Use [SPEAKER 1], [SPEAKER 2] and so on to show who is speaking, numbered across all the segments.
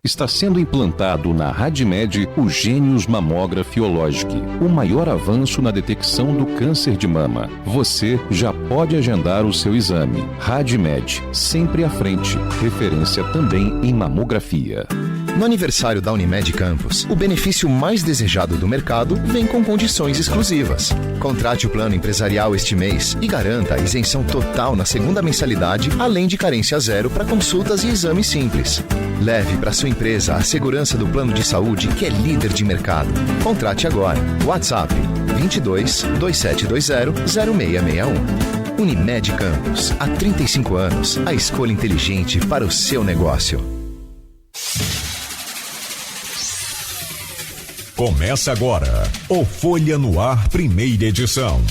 [SPEAKER 1] está sendo implantado na RadMed o Gênios Mammography Oncology, o maior avanço na detecção do câncer de mama. Você já pode agendar o seu exame. RadMed, sempre à frente. Referência também em mamografia.
[SPEAKER 2] No aniversário da Unimed Campos, o benefício mais desejado do mercado vem com condições exclusivas. Contrate o plano empresarial este mês e garanta a isenção total na segunda mensalidade, além de carência zero para consultas e exames simples. Leve para sua empresa a segurança do plano de saúde que é líder de mercado. Contrate agora. WhatsApp 22 2720 0661. Unimed Campos, há 35 anos, a escolha inteligente para o seu negócio.
[SPEAKER 3] Começa agora o Folha no Ar, primeira edição.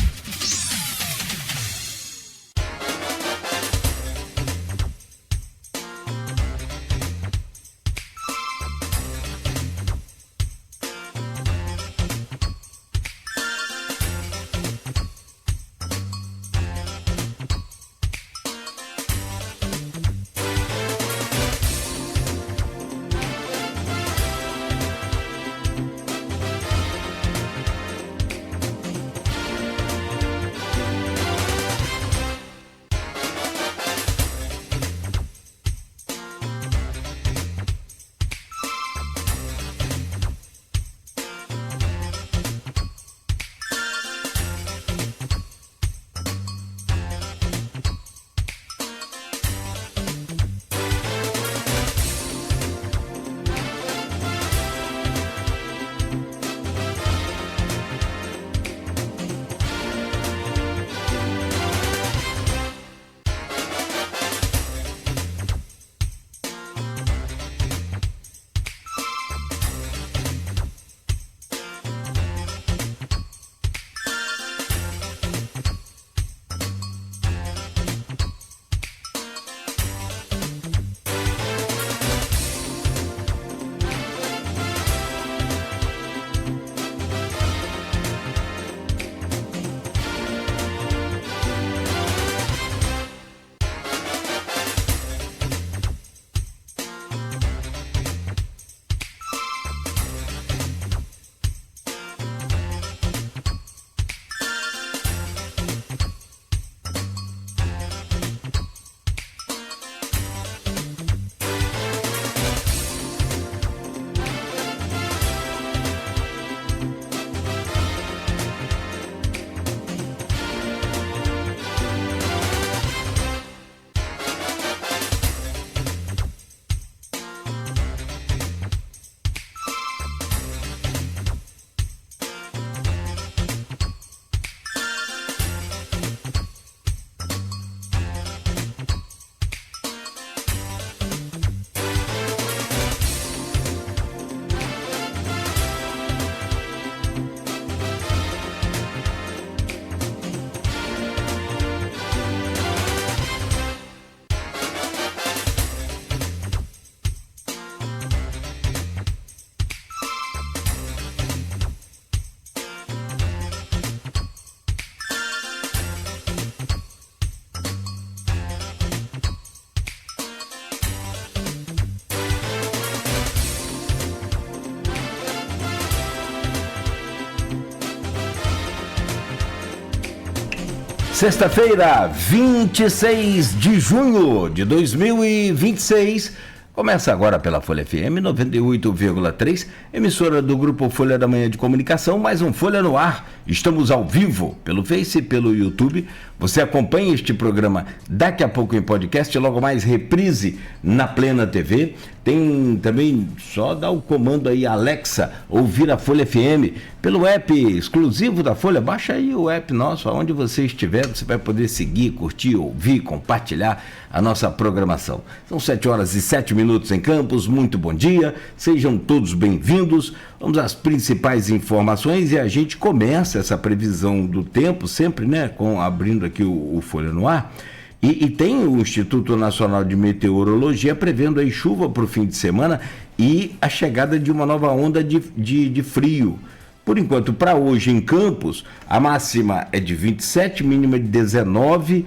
[SPEAKER 4] Sexta-feira, 26 de junho de 2026, começa agora pela Folha FM 98,3, emissora do Grupo Folha da Manhã de Comunicação, mais um Folha no Ar. Estamos ao vivo pelo Face e pelo YouTube. Você acompanha este programa daqui a pouco em podcast, logo mais reprise na Plena TV. Tem também, só dar o comando aí, Alexa, ouvir a Folha FM pelo app exclusivo da Folha. Baixa aí o app nosso, aonde você estiver, você vai poder seguir, curtir, ouvir, compartilhar a nossa programação. São 7h07 em Campos, muito bom dia, sejam todos bem-vindos. Vamos às principais informações e a gente começa essa previsão do tempo, sempre, né, abrindo aqui o Folha no Ar. E tem o Instituto Nacional de Meteorologia prevendo aí chuva para o fim de semana e a chegada de uma nova onda de frio. Por enquanto, para hoje em Campos, a máxima é de 27, mínima de 19,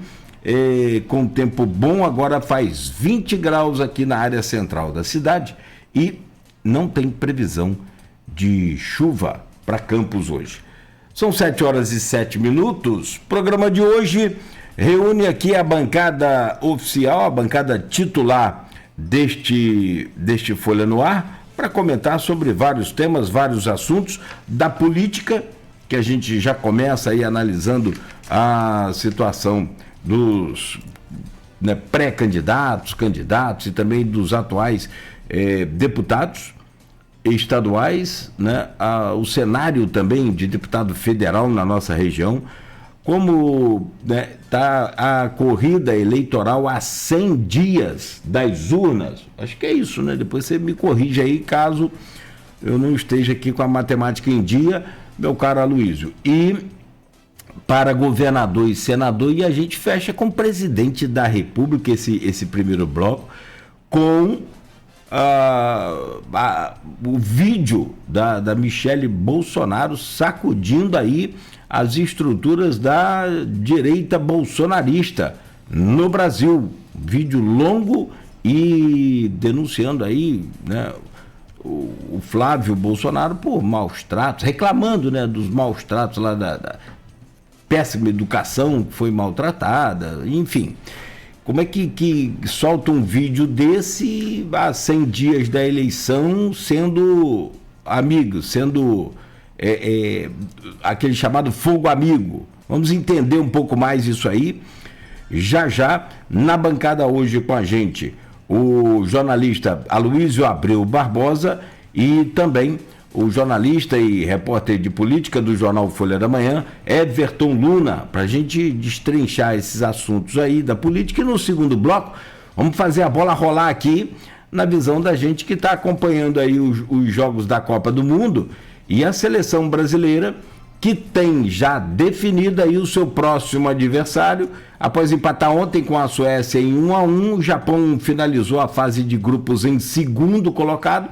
[SPEAKER 4] com tempo bom, agora faz 20 graus aqui na área central da cidade e não tem previsão de chuva para Campos hoje. São 7h07. Programa de hoje reúne aqui a bancada oficial, a bancada titular deste Folha no Ar, para comentar sobre vários temas, vários assuntos da política, que a gente já começa aí analisando a situação dos pré-candidatos, candidatos e também dos atuais deputados estaduais, o cenário também de deputado federal na nossa região, como está a corrida eleitoral a 100 dias das urnas. Acho que é isso, Depois você me corrige aí, caso eu não esteja aqui com a matemática em dia, meu caro Aloysio. E para governador e senador, e a gente fecha com o presidente da República, esse primeiro bloco, com o vídeo da Michele Bolsonaro sacudindo aí as estruturas da direita bolsonarista no Brasil. Vídeo longo e denunciando aí, o Flávio Bolsonaro por maus tratos, reclamando, dos maus tratos lá da péssima educação que foi maltratada, enfim. Como é que solta um vídeo desse há 100 dias da eleição, sendo amigo, sendo aquele chamado fogo amigo? Vamos entender um pouco mais isso aí. Já, na bancada hoje com a gente, o jornalista Aloysio Abreu Barbosa e também o jornalista e repórter de política do jornal Folha da Manhã, Everton Luna, para a gente destrinchar esses assuntos aí da política. E no segundo bloco, vamos fazer a bola rolar aqui na visão da gente que está acompanhando aí os jogos da Copa do Mundo e a seleção brasileira, que tem já definido aí o seu próximo adversário. Após empatar ontem com a Suécia em 1-1, o Japão finalizou a fase de grupos em segundo colocado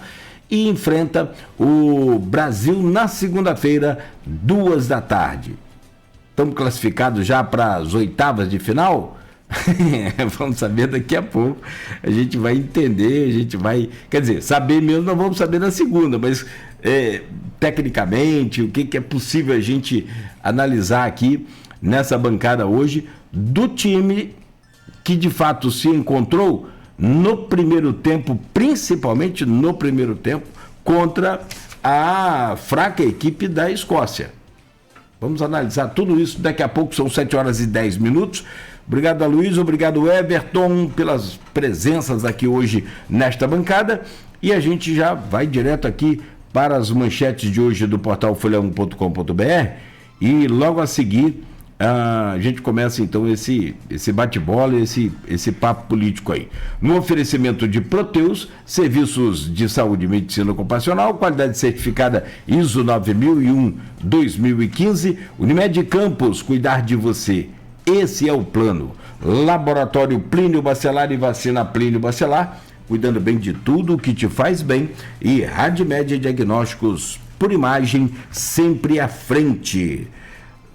[SPEAKER 4] e enfrenta o Brasil na segunda-feira, 14h. Estamos classificados já para as oitavas de final? Vamos saber daqui a pouco. A gente vai entender, a gente vai... Quer dizer, saber mesmo não vamos saber na segunda, mas tecnicamente, o que é possível a gente analisar aqui nessa bancada hoje do time que de fato se encontrou no primeiro tempo, principalmente no primeiro tempo, contra a fraca equipe da Escócia. Vamos analisar tudo isso daqui a pouco, são 7h10. Obrigado, Aloysio, obrigado, Everton, pelas presenças aqui hoje nesta bancada. E a gente já vai direto aqui para as manchetes de hoje do portal folha1.com.br e logo a seguir a gente começa então esse bate-bola, esse papo político aí. No oferecimento de Proteus, serviços de saúde e medicina ocupacional, qualidade certificada ISO 9001-2015, Unimed Campos, cuidar de você, esse é o plano. Laboratório Plínio Bacelar e vacina Plínio Bacelar, cuidando bem de tudo que te faz bem, e Radmed Diagnósticos por imagem, sempre à frente.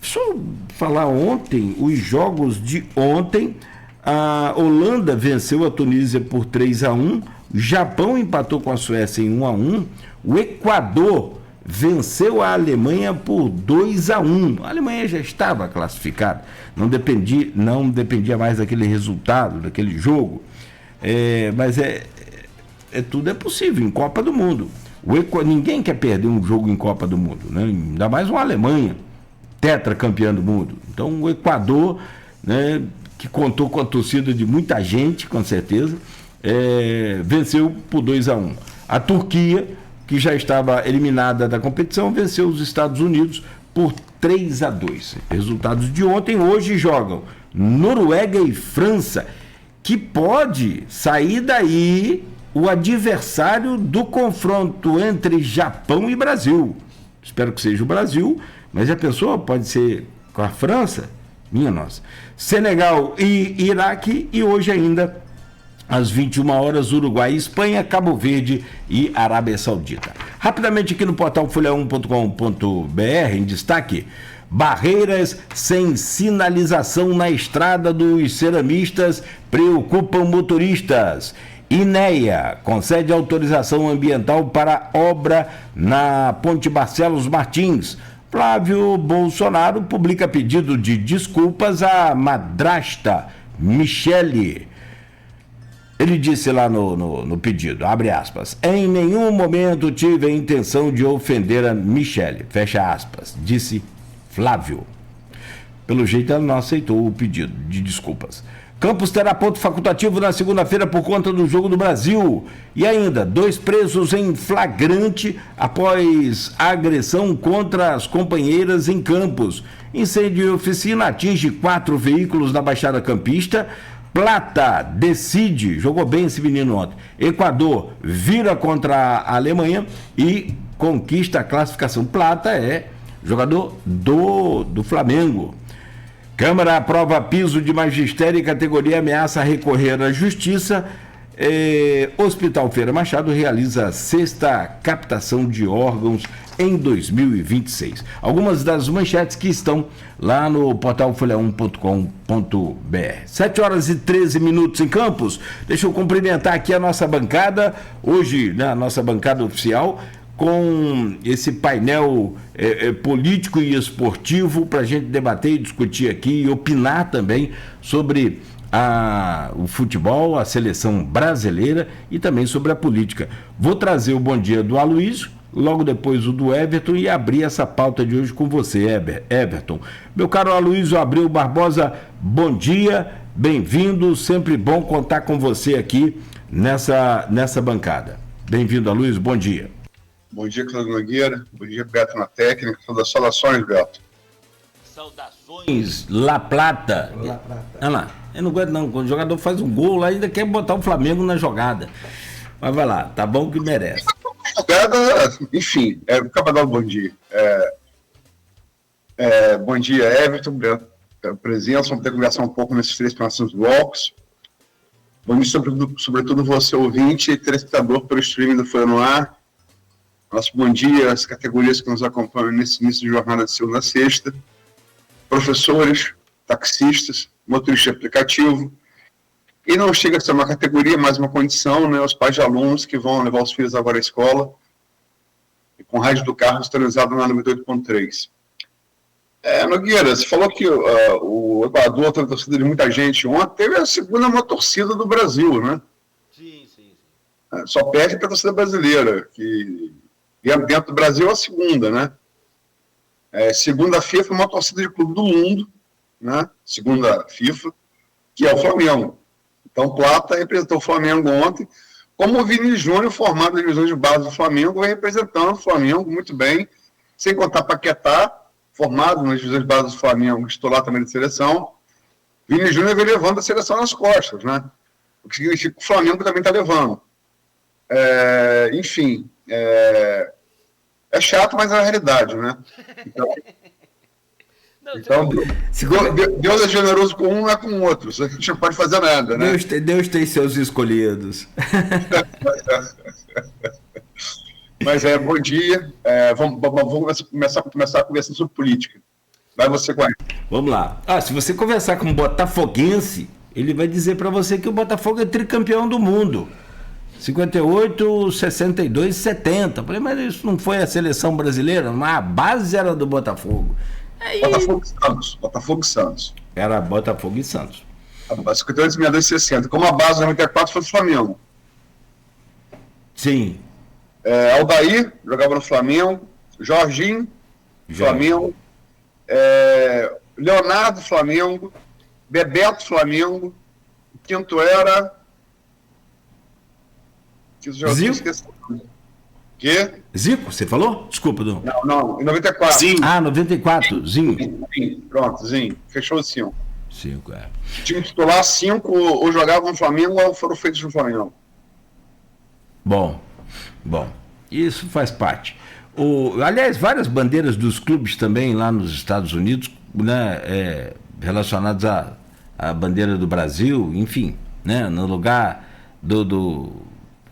[SPEAKER 4] Deixa eu falar ontem, os jogos de ontem, a Holanda venceu a Tunísia por 3-1, o Japão empatou com a Suécia em 1-1, o Equador venceu a Alemanha por 2-1, a Alemanha já estava classificada, não dependia mais daquele resultado, daquele jogo, mas tudo é possível em Copa do Mundo. Ninguém quer perder um jogo em Copa do Mundo, ainda mais uma Alemanha, tetracampeã do mundo. Então o Equador, que contou com a torcida de muita gente, com certeza, venceu por 2-1. A Turquia, que já estava eliminada da competição, venceu os Estados Unidos por 3-2. Resultados de ontem. Hoje jogam Noruega e França, que pode sair daí o adversário do confronto entre Japão e Brasil. Espero que seja o Brasil, mas já pensou? Pode ser com a França? Minha nossa. Senegal e Iraque, e hoje ainda, às 21 horas, Uruguai, Espanha, Cabo Verde e Arábia Saudita. Rapidamente aqui no portal folha1.com.br, em destaque, Barreiras sem sinalização na estrada dos ceramistas preocupam motoristas. INEA concede autorização ambiental para obra na Ponte Barcelos Martins. Flávio Bolsonaro publica pedido de desculpas à madrasta Michele. Ele disse lá no pedido, abre aspas, em nenhum momento tive a intenção de ofender a Michele, fecha aspas, disse Flávio. Pelo jeito ela não aceitou o pedido de desculpas. Campos terá ponto facultativo na segunda-feira por conta do Jogo do Brasil. E ainda, 2 presos em flagrante após agressão contra as companheiras em Campos. Incêndio em oficina atinge 4 veículos na Baixada Campista. Plata decide, jogou bem esse menino ontem. Equador vira contra a Alemanha e conquista a classificação. Plata é jogador do Flamengo. Câmara aprova piso de magistério e categoria ameaça recorrer à justiça. Hospital Feira Machado realiza a 6ª captação de órgãos em 2026. Algumas das manchetes que estão lá no portal folha1.com.br. 7h13 em Campos. Deixa eu cumprimentar aqui a nossa bancada. Hoje, né, a nossa bancada oficial, com esse painel político e esportivo para a gente debater e discutir aqui e opinar também sobre o futebol, a seleção brasileira e também sobre a política. Vou trazer o bom dia do Aloysio, logo depois o do Everton e abrir essa pauta de hoje com você, Everton. Meu caro Aloysio Abreu Barbosa, bom dia, bem-vindo, sempre bom contar com você aqui nessa bancada. Bem-vindo, Aloysio, bom dia.
[SPEAKER 5] Bom dia, Cláudio Nogueira. Bom dia, Beto na técnica. Saudações, Beto.
[SPEAKER 4] Saudações, La Plata. Olha lá, eu não aguento não. Quando o jogador faz um gol lá, ainda quer botar o Flamengo na jogada. Mas vai lá, tá bom que merece.
[SPEAKER 5] Enfim, acaba de dar um bom dia. Bom dia, Everton, presença. Vamos ter que conversar um pouco nesses 3 próximos blocos. Bom dia, sobretudo você, ouvinte e telespectador pelo streaming do Folha no Ar. Nosso bom dia às categorias que nos acompanham nesse início de jornada de segunda a sexta. Professores, taxistas, motorista de aplicativo. E não chega a ser uma categoria, mas uma condição, né? Os pais de alunos que vão levar os filhos agora à escola, e com rádio do carro sintonizado na 98.3. Nogueira, você falou que o Equador teve torcida de muita gente ontem, teve a segunda maior torcida do Brasil, né?
[SPEAKER 4] Sim.
[SPEAKER 5] Só perde para a torcida brasileira, que dentro do Brasil é a segunda, né? Segunda FIFA, uma torcida de clube do mundo, né? Segunda FIFA, que é o Flamengo. Então, Plata representou o Flamengo ontem, como o Vini Júnior, formado na divisão de base do Flamengo, vem representando o Flamengo muito bem, sem contar Paquetá, formado nas divisões de base do Flamengo, titular também de seleção. Vini Júnior vem levando a seleção nas costas, né? O que significa que o Flamengo também está levando. Enfim, é chato, mas é a realidade, né? Então Deus é generoso com um, não é com o outro. A gente não pode fazer nada, né?
[SPEAKER 4] Deus tem seus escolhidos.
[SPEAKER 5] Mas bom dia. Vamos começar conversando sobre política. Vai você com a...
[SPEAKER 4] Vamos lá. Se você conversar com um botafoguense, ele vai dizer para você que o Botafogo é tricampeão do mundo. 58, 62, 70. Falei, mas isso não foi a seleção brasileira? Mas a base era do Botafogo. Aí...
[SPEAKER 5] Botafogo e Santos.
[SPEAKER 4] Era Botafogo e Santos.
[SPEAKER 5] 58, 62, 60. Como a base 94 foi do Flamengo.
[SPEAKER 4] Sim.
[SPEAKER 5] Aldair jogava no Flamengo. Jorginho, Flamengo. Leonardo, Flamengo. Bebeto, Flamengo. O quinto era...
[SPEAKER 4] Zico?
[SPEAKER 5] Quê?
[SPEAKER 4] Zico, você falou? Desculpa, Dom.
[SPEAKER 5] Não, em 94.
[SPEAKER 4] Zinho. 94, Zinho.
[SPEAKER 5] Pronto, Zinho. Fechou o 5.
[SPEAKER 4] 5,
[SPEAKER 5] Time titular, 5 ou jogavam no Flamengo ou foram feitos no Flamengo.
[SPEAKER 4] Bom. Isso faz parte. Aliás, várias bandeiras dos clubes também lá nos Estados Unidos, né, relacionadas à bandeira do Brasil, enfim, né, no lugar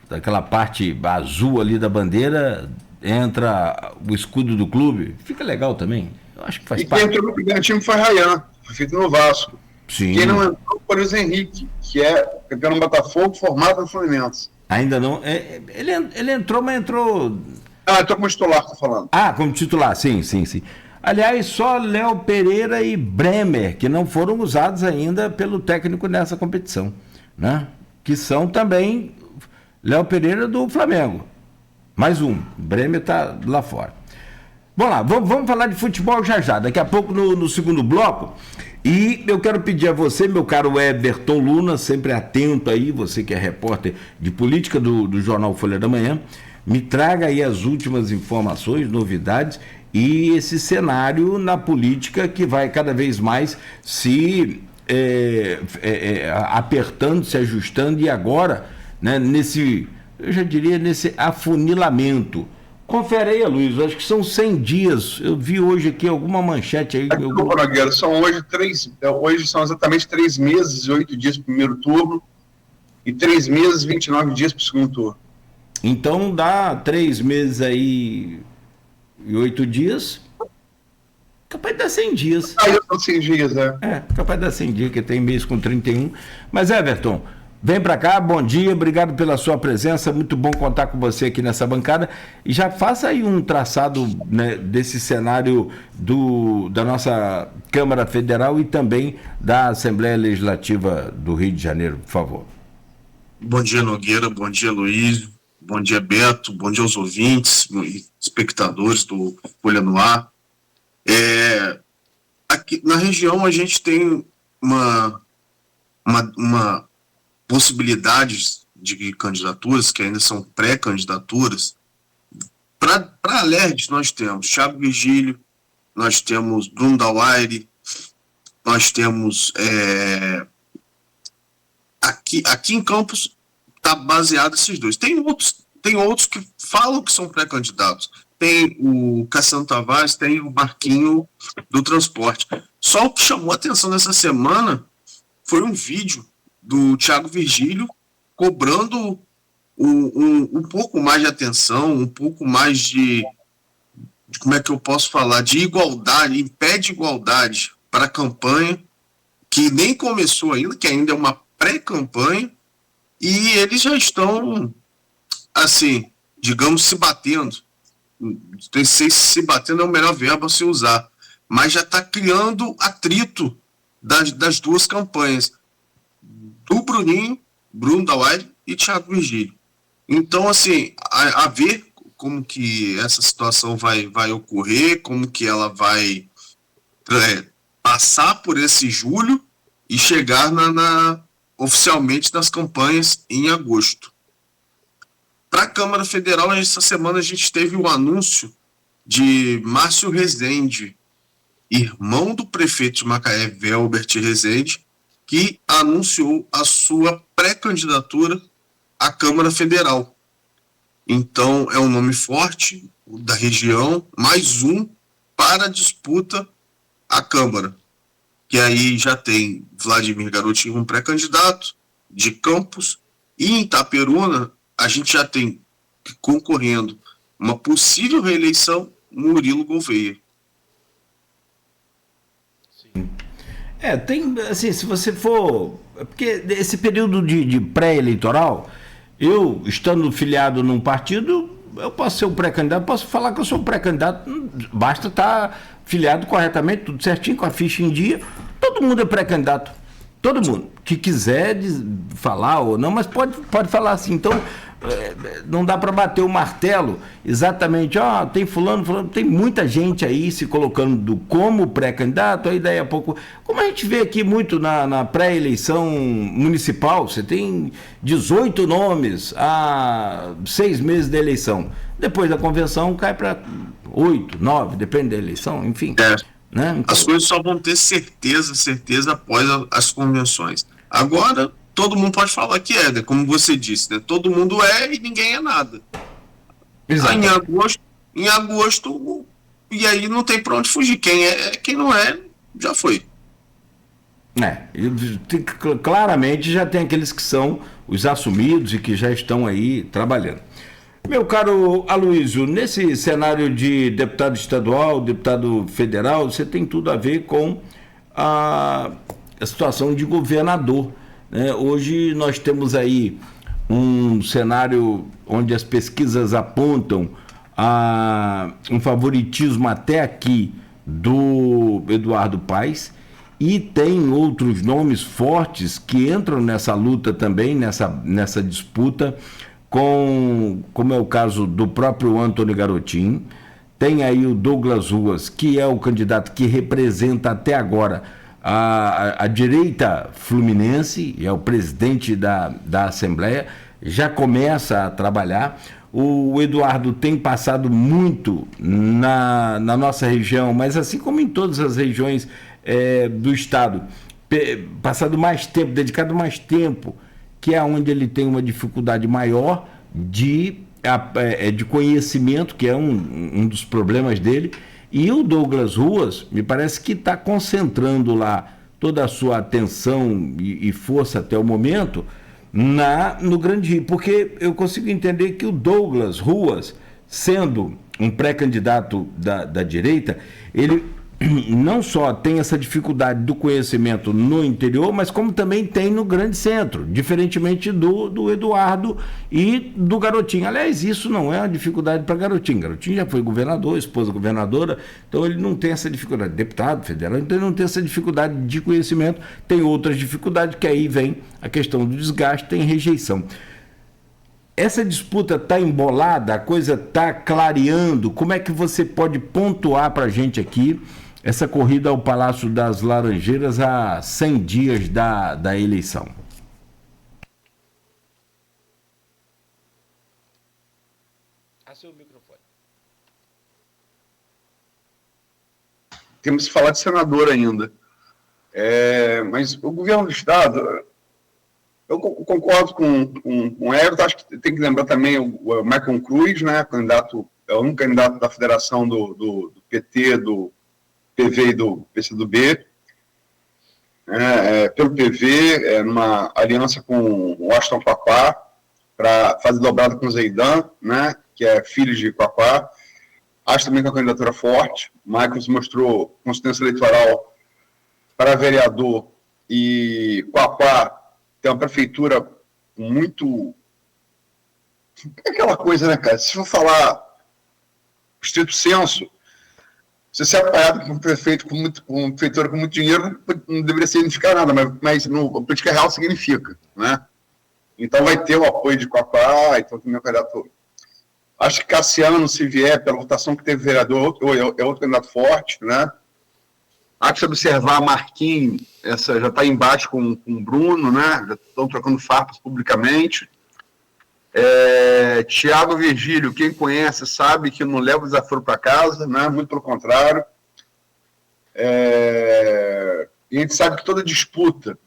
[SPEAKER 4] daquela parte azul ali da bandeira, entra o escudo do clube. Fica legal também. Eu acho que faz
[SPEAKER 5] E
[SPEAKER 4] parte.
[SPEAKER 5] quem entrou no primeiro time foi Ryan, foi feito no Vasco.
[SPEAKER 4] Sim.
[SPEAKER 5] Quem não entrou foi o Luiz Henrique, que é campeão no Botafogo, formado no Fluminense.
[SPEAKER 4] Ainda não. Ele entrou, mas entrou.
[SPEAKER 5] Ah, estou como titular, estou falando.
[SPEAKER 4] Ah, como titular, sim. Aliás, só Léo Pereira e Bremer, que não foram usados ainda pelo técnico nessa competição, né? Que são também Léo Pereira do Flamengo. Mais um. Bremer está lá fora. Vamos lá, vamos falar de futebol já. Daqui a pouco no segundo bloco. E eu quero pedir a você, meu caro Everton Luna, sempre atento aí, você que é repórter de política do jornal Folha da Manhã, me traga aí as últimas informações, novidades e esse cenário na política que vai cada vez mais se apertando, se ajustando e agora, né, eu já diria, nesse afunilamento. Confere aí, Luiz, acho que são 100 dias. Eu vi hoje aqui alguma manchete aí.
[SPEAKER 5] Nogueira, hoje são exatamente 3 meses e 8 dias para o primeiro turno e 3 meses e 29 dias para o segundo turno.
[SPEAKER 4] Então dá 3 meses aí e 8 dias. Capaz de dar 100 dias.
[SPEAKER 5] Aí são 100 dias, né?
[SPEAKER 4] Capaz de dar 100 dias, que tem mês com 31. Mas, Everton, vem para cá, bom dia, obrigado pela sua presença, muito bom contar com você aqui nessa bancada. E já faça aí um traçado, né, desse cenário da nossa Câmara Federal e também da Assembleia Legislativa do Rio de Janeiro, por favor.
[SPEAKER 6] Bom dia, Nogueira, bom dia, Luiz, bom dia, Beto, bom dia aos ouvintes e espectadores do Folha no Ar. Aqui na região a gente tem uma possibilidades de candidaturas, que ainda são pré-candidaturas. Para a LERJ, nós temos Thiago Virgílio, nós temos Bruno Dauaire, nós temos... Aqui em Campos está baseado esses dois. Tem outros que falam que são pré-candidatos. Tem o Cassiano Tavares, tem o Marquinho do Transporte. Só o que chamou a atenção nessa semana foi um vídeo do Thiago Virgílio cobrando um pouco mais de atenção, um pouco mais de como é que eu posso falar, de igualdade, em pé de igualdade para a campanha, que nem começou ainda, que ainda é uma pré-campanha, e eles já estão, assim, digamos, se batendo. Não sei se se batendo é o melhor verbo a se usar, mas já está criando atrito das duas campanhas, do Bruno Dauaire e Thiago Virgílio. Então, assim, a ver como que essa situação vai ocorrer, como que ela vai passar por esse julho e chegar oficialmente nas campanhas em agosto. Para a Câmara Federal, essa semana a gente teve o anúncio de Márcio Rezende, irmão do prefeito de Macaé, Velbert Rezende, que anunciou a sua pré-candidatura à Câmara Federal. Então, é um nome forte da região, mais um para a disputa à Câmara. Que aí já tem Vladimir Garotinho como pré-candidato, de Campos, e em Itaperuna a gente já tem concorrendo uma possível reeleição Murilo Gouveia.
[SPEAKER 4] Sim. Tem, assim, se você for... Porque esse período de pré-eleitoral, eu, estando filiado num partido, eu posso ser um pré-candidato, posso falar que eu sou um pré-candidato, basta estar filiado corretamente, tudo certinho, com a ficha em dia. Todo mundo é pré-candidato. Todo mundo que quiser falar ou não, mas pode falar assim. Então, não dá para bater o martelo exatamente, tem fulano, tem muita gente aí se colocando como pré-candidato, aí daí a pouco, como a gente vê aqui muito na pré-eleição municipal, você tem 18 nomes há 6 meses da eleição, depois da convenção cai para 8, 9, depende da eleição, enfim. Né? Então,
[SPEAKER 6] as coisas só vão ter certeza após as convenções. Agora, todo mundo pode falar que né? Como você disse, né? Todo mundo e ninguém é nada.
[SPEAKER 4] Exato.
[SPEAKER 6] Em agosto, e aí não tem para onde fugir. Quem não é, já foi.
[SPEAKER 4] Claramente já tem aqueles que são os assumidos e que já estão aí trabalhando. Meu caro Aloysio, nesse cenário de deputado estadual, deputado federal, você tem tudo a ver com a situação de governador, né? Hoje nós temos aí um cenário onde as pesquisas apontam a um favoritismo até aqui do Eduardo Paes, e tem outros nomes fortes que entram nessa luta também, nessa disputa, como é o caso do próprio Antony Garotin. Tem aí o Douglas Ruas, que é o candidato que representa até agora a direita fluminense, é o presidente da Assembleia, já começa a trabalhar. O Eduardo tem passado muito na nossa região, mas assim como em todas as regiões do estado, passado mais tempo, dedicado mais tempo, que é onde ele tem uma dificuldade maior de conhecimento, que é um dos problemas dele. E o Douglas Ruas, me parece que está concentrando lá toda a sua atenção e força até o momento no Grande Rio, porque eu consigo entender que o Douglas Ruas, sendo um pré-candidato da direita, ele não só tem essa dificuldade do conhecimento no interior, mas como também tem no grande centro, diferentemente do Eduardo e do Garotin. Aliás, isso não é uma dificuldade para Garotin. Garotin já foi governador, esposa governadora, então ele não tem essa dificuldade. Deputado federal, então ele não tem essa dificuldade de conhecimento. Tem outras dificuldades, que aí vem a questão do desgaste, tem rejeição. Essa disputa está embolada, a coisa está clareando. Como é que você pode pontuar para a gente aqui essa corrida ao Palácio das Laranjeiras a 100 dias da eleição?
[SPEAKER 5] Seu microfone. Temos que falar de senador ainda. Mas o governo do Estado, eu concordo com o Everton, acho que tem que lembrar também o Michael Cruz, né, é o único candidato da federação do PT, do PV e do PCdoB, pelo PV, numa aliança com o Aston Papá, para fazer dobrada com o Zeidan, né, que é filho de Papá. Acho também que é uma candidatura forte. Michael se mostrou consistência eleitoral para vereador, e Papá tem uma prefeitura muito... É aquela coisa, né, cara? Se for falar estrito senso, você ser apoiado por um prefeito com uma prefeitura com muito dinheiro não deveria significar nada, mas no política real significa, né? Então vai ter o apoio de Coapá, então tem meu candidato. Acho que Cassiano, se vier pela votação que teve vereador, é outro candidato forte, né? Há que se observar, Marquinhos, já está em embate com o Bruno, né? Já estão trocando farpas publicamente. Tiago Virgílio, quem conhece sabe que não leva o desaforo para casa, né? Muito pelo contrário. E a gente sabe que toda disputa,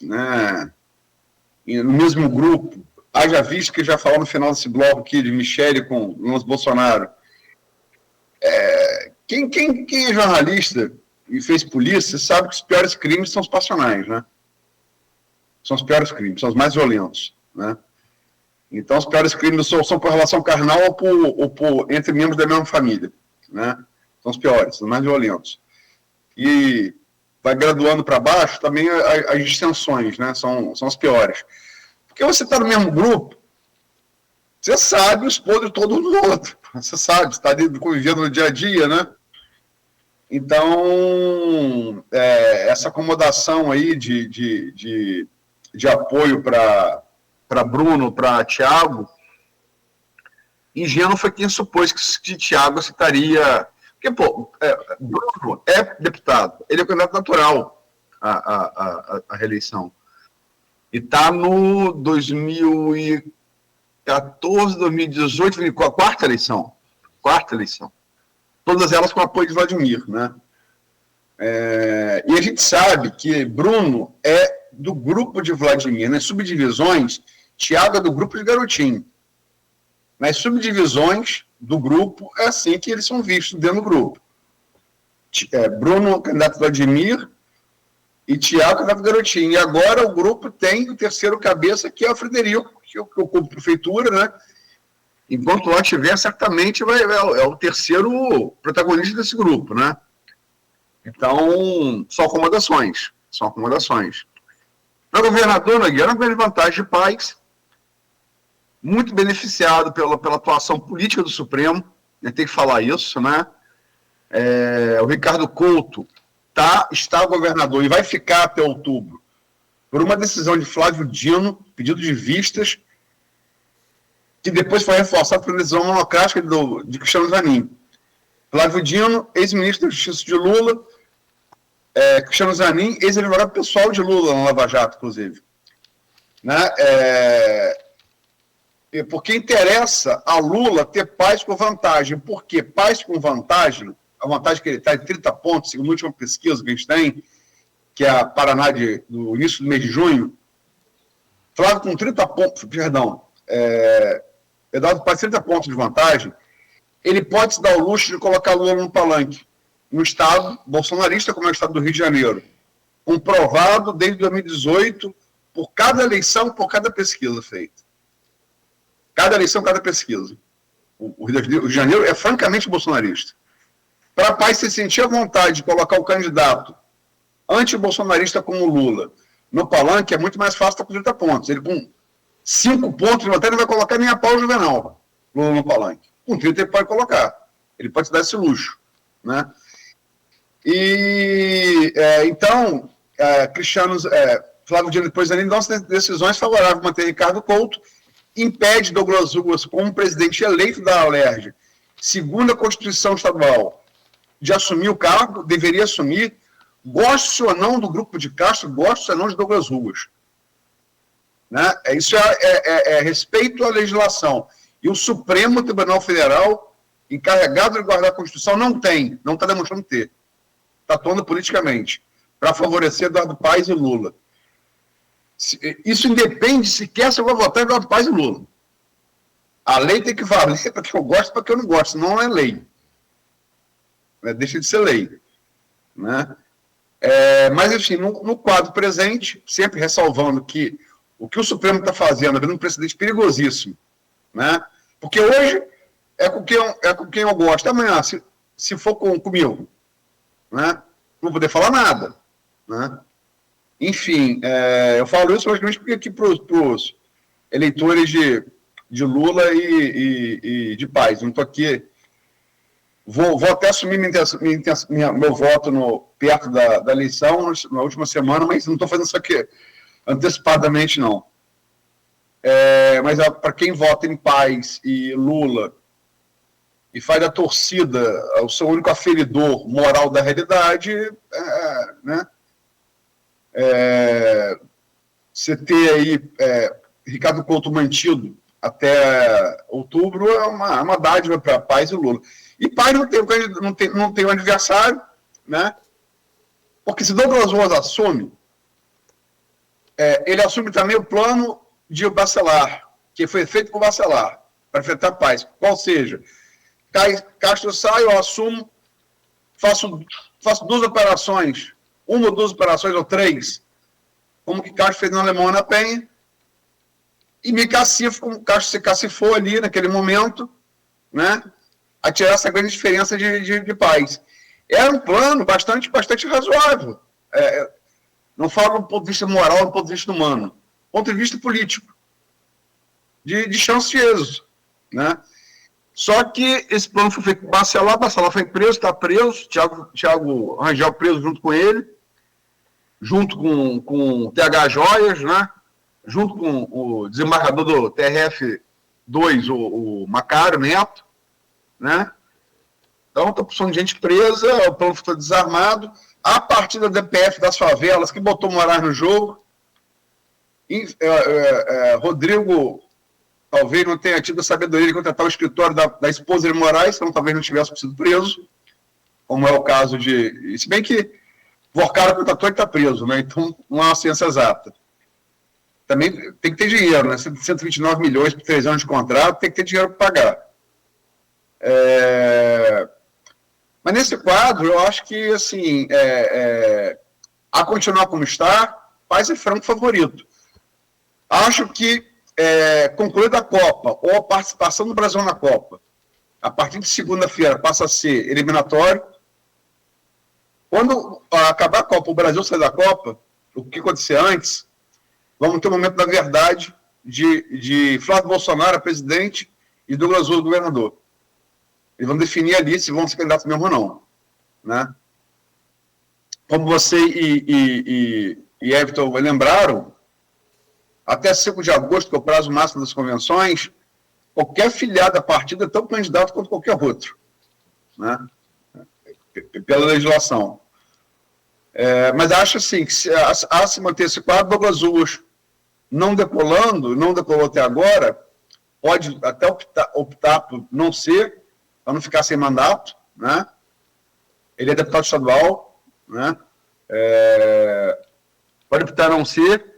[SPEAKER 5] né, no mesmo grupo, haja visto que já falou no final desse bloco aqui de Michele com o Bolsonaro. Quem é jornalista e fez polícia sabe que os piores crimes são os passionais, né? São os piores crimes, são os mais violentos, né? Então, os piores crimes são por relação carnal ou entre membros da mesma família, né? São os piores, os mais violentos. E vai graduando para baixo também as distensões, né? São as piores. Porque você está no mesmo grupo, você sabe os podres todos do outro. Você sabe, está ali convivendo no dia a dia, né? Então, essa acomodação aí de apoio para Bruno, para Thiago, ingênuo foi quem supôs que Thiago estaria... Porque, Bruno é deputado, ele é candidato natural à reeleição. E está no 2014, 2018, com a quarta eleição. Todas elas com apoio de Vladimir, né? E a gente sabe que Bruno é do grupo de Vladimir. Nas subdivisões, Thiago é do grupo de Garotinho. Nas subdivisões do grupo, é assim que eles são vistos dentro do grupo. Bruno, candidato Vladimir, e Thiago, candidato Garotinho. E agora o grupo tem o terceiro cabeça, que é o Frederico, que ocupa a prefeitura, né? Enquanto lá estiver, certamente é o terceiro protagonista desse grupo, né? Então, são acomodações. Para o governador, Nogueira, uma grande vantagem de paz, muito beneficiado pela atuação política do Supremo, a gente tem que falar isso, né? O Ricardo Couto está governador e vai ficar até outubro por uma decisão de Flávio Dino, pedido de vistas, que depois foi reforçado por decisão monocrática de Cristiano Zanin. Flávio Dino, ex-ministro da Justiça de Lula, Cristiano Zanin, ex-advogado pessoal de Lula no Lava Jato, inclusive. Né? Porque interessa a Lula ter paz com vantagem. Por quê? Paz com vantagem, a vantagem que ele está em 30 pontos, segundo a última pesquisa que a gente tem, que é a Paraná do início do mês de junho. Flávio com 30 pontos, Eduardo Paz 30 pontos de vantagem, ele pode se dar o luxo de colocar Lula no palanque, no estado bolsonarista, como é o estado do Rio de Janeiro, comprovado desde 2018, por cada eleição, por cada pesquisa feita. Cada eleição, cada pesquisa. O Rio de Janeiro é francamente bolsonarista. Para a Paz se sentir à vontade de colocar o candidato anti-bolsonarista como Lula no palanque, é muito mais fácil estar com 30 pontos. Ele com 5 pontos de vantagem não vai colocar nem a pau Juvenal Lula no palanque. Com 30 ele pode colocar. Ele pode se dar esse luxo. Né? Então, Flávio Dino depois além das decisões favoráveis a manter Ricardo Couto, impede Douglas Ruas, como presidente eleito da Alerj, segundo a Constituição Estadual, de assumir o cargo, deveria assumir, goste ou não do grupo de Castro, goste ou não de Douglas Ruas. Né? Isso é respeito à legislação. E o Supremo Tribunal Federal, encarregado de guardar a Constituição, não está demonstrando ter. Está atuando politicamente, para favorecer Eduardo Paz e Lula. Isso independe se quer se eu vou votar Eduardo Paz e Lula. A lei tem que valer para que eu gosto e para que eu não gosto, não é lei. Deixa de ser lei. Né? Mas, enfim, no quadro presente, sempre ressalvando que o que o Supremo está fazendo é um precedente perigosíssimo. Né? Porque hoje é com quem eu gosto. Amanhã, se for comigo, né? Não vou poder falar nada. Né? Enfim, eu falo isso logicamente porque aqui para os eleitores de Lula e de Paz. Não estou aqui. Vou até assumir meu voto perto da eleição, na última semana, mas não estou fazendo isso aqui antecipadamente, não. Mas para quem vota em Paz e Lula e faz da torcida o seu único aferidor moral da realidade, né? Você ter aí Ricardo Couto mantido até outubro é uma dádiva para Paz e Lula. E Paz não tem um adversário, né? Porque se Douglas Ruas assume, ele assume também o plano de Bacelar, que foi feito por Bacelar, para enfrentar Paz. Qual seja, Castro sai, eu assumo, faço 2 operações, 1 ou 2 operações, ou 3, como que Castro fez no Alemão na Penha, e me cacifo, como Castro se cacifou ali naquele momento, né? A tirar essa grande diferença de Paz. Era um plano bastante razoável. Não falo do ponto de vista moral, do ponto de vista humano. Do ponto de vista político. De chance de êxito. Né? Só que esse plano foi feito com Bacelar foi preso, está preso, Thiago Rangel preso junto com ele, junto com o TH Joias, né? Junto com o desembargador do TRF-2, o Macário Neto, né? Então, está precisando de gente presa, o plano foi desarmado, a partir da DPF das favelas, que botou Moraes no jogo, Rodrigo talvez não tenha tido a sabedoria de contratar o escritório da esposa de Moraes, então talvez não tivesse sido preso, como é o caso de... Se bem que Vorcara contratou e está preso, né? Então não é uma ciência exata. Também tem que ter dinheiro, né? 129 milhões por 3 anos de contrato, tem que ter dinheiro para pagar. Mas nesse quadro, eu acho que, assim, a continuar como está, Paz é franco favorito. Acho que concluída a Copa ou a participação do Brasil na Copa, a partir de segunda-feira passa a ser eliminatório. Quando acabar a Copa, o Brasil sair da Copa, o que acontecer antes, vamos ter um momento da verdade de Flávio Bolsonaro, presidente, e Douglas Lula, governador. Eles vão definir ali se vão ser candidatos mesmo ou não. Né? Como você e Everton lembraram, até 5 de agosto, que é o prazo máximo das convenções, qualquer filiado da partida é tão candidato quanto qualquer outro, né? Pela legislação. Mas acho assim, que se manter esse quadro, Douglas Lula não decolou até agora, pode até optar por não ser, para não ficar sem mandato, né? Ele é deputado estadual, né? Pode optar não ser.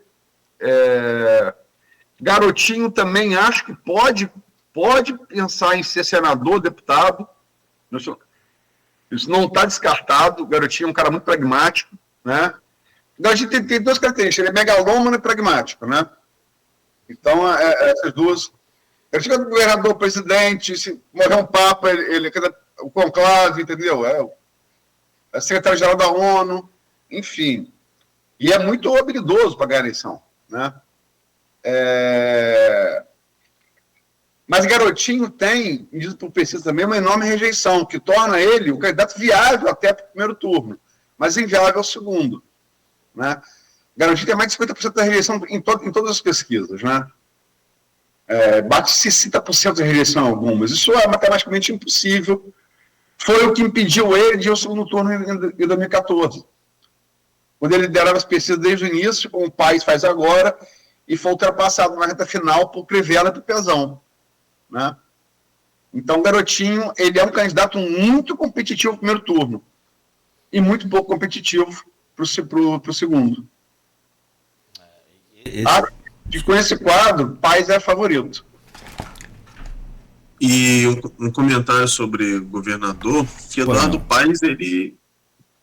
[SPEAKER 5] Garotinho também acho que pode pensar em ser senador, deputado. Isso não está descartado. O Garotinho é um cara muito pragmático, né? A gente tem duas características, ele é megalômano e pragmático, né? Então, essas duas. Ele chega do governador, presidente, se morrer um papa, ele o conclave, entendeu? É secretário-geral da ONU, enfim. E é muito habilidoso para ganhar a eleição, né? Mas Garotinho tem, dito por pesquisa também, uma enorme rejeição, que torna ele o candidato viável até para o primeiro turno, mas inviável ao segundo, né? Garotinho tem mais de 50% da rejeição em todas as pesquisas, né? Bate 60% de rejeição em algumas. Isso é matematicamente impossível. Foi o que impediu ele de ir ao segundo turno em 2014. Quando ele liderava as pesquisas desde o início, como o país faz agora, e foi ultrapassado na reta final por Crivella e por Pezão, né? Então, Garotinho, ele é um candidato muito competitivo no primeiro turno e muito pouco competitivo para o segundo. Com esse quadro, Paes é favorito.
[SPEAKER 6] E um comentário sobre o governador, que Eduardo Paes, ele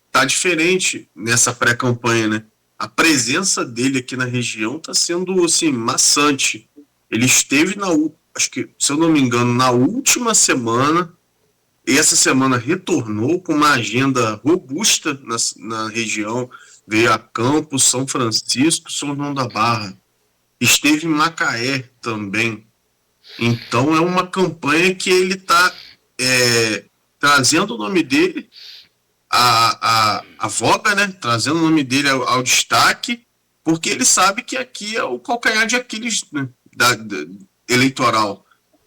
[SPEAKER 6] tá diferente nessa pré-campanha, né? A presença dele aqui na região está sendo, assim, maçante. Ele esteve acho que, se eu não me engano, na última semana, e essa semana retornou com uma agenda robusta na região, veio a Campos, São Francisco, São João da Barra. Esteve em Macaé também. Então é uma campanha que ele está trazendo o nome dele à voga, né? Trazendo o nome dele ao destaque, porque ele sabe que aqui é o calcanhar de Aquiles, né? Eleitoral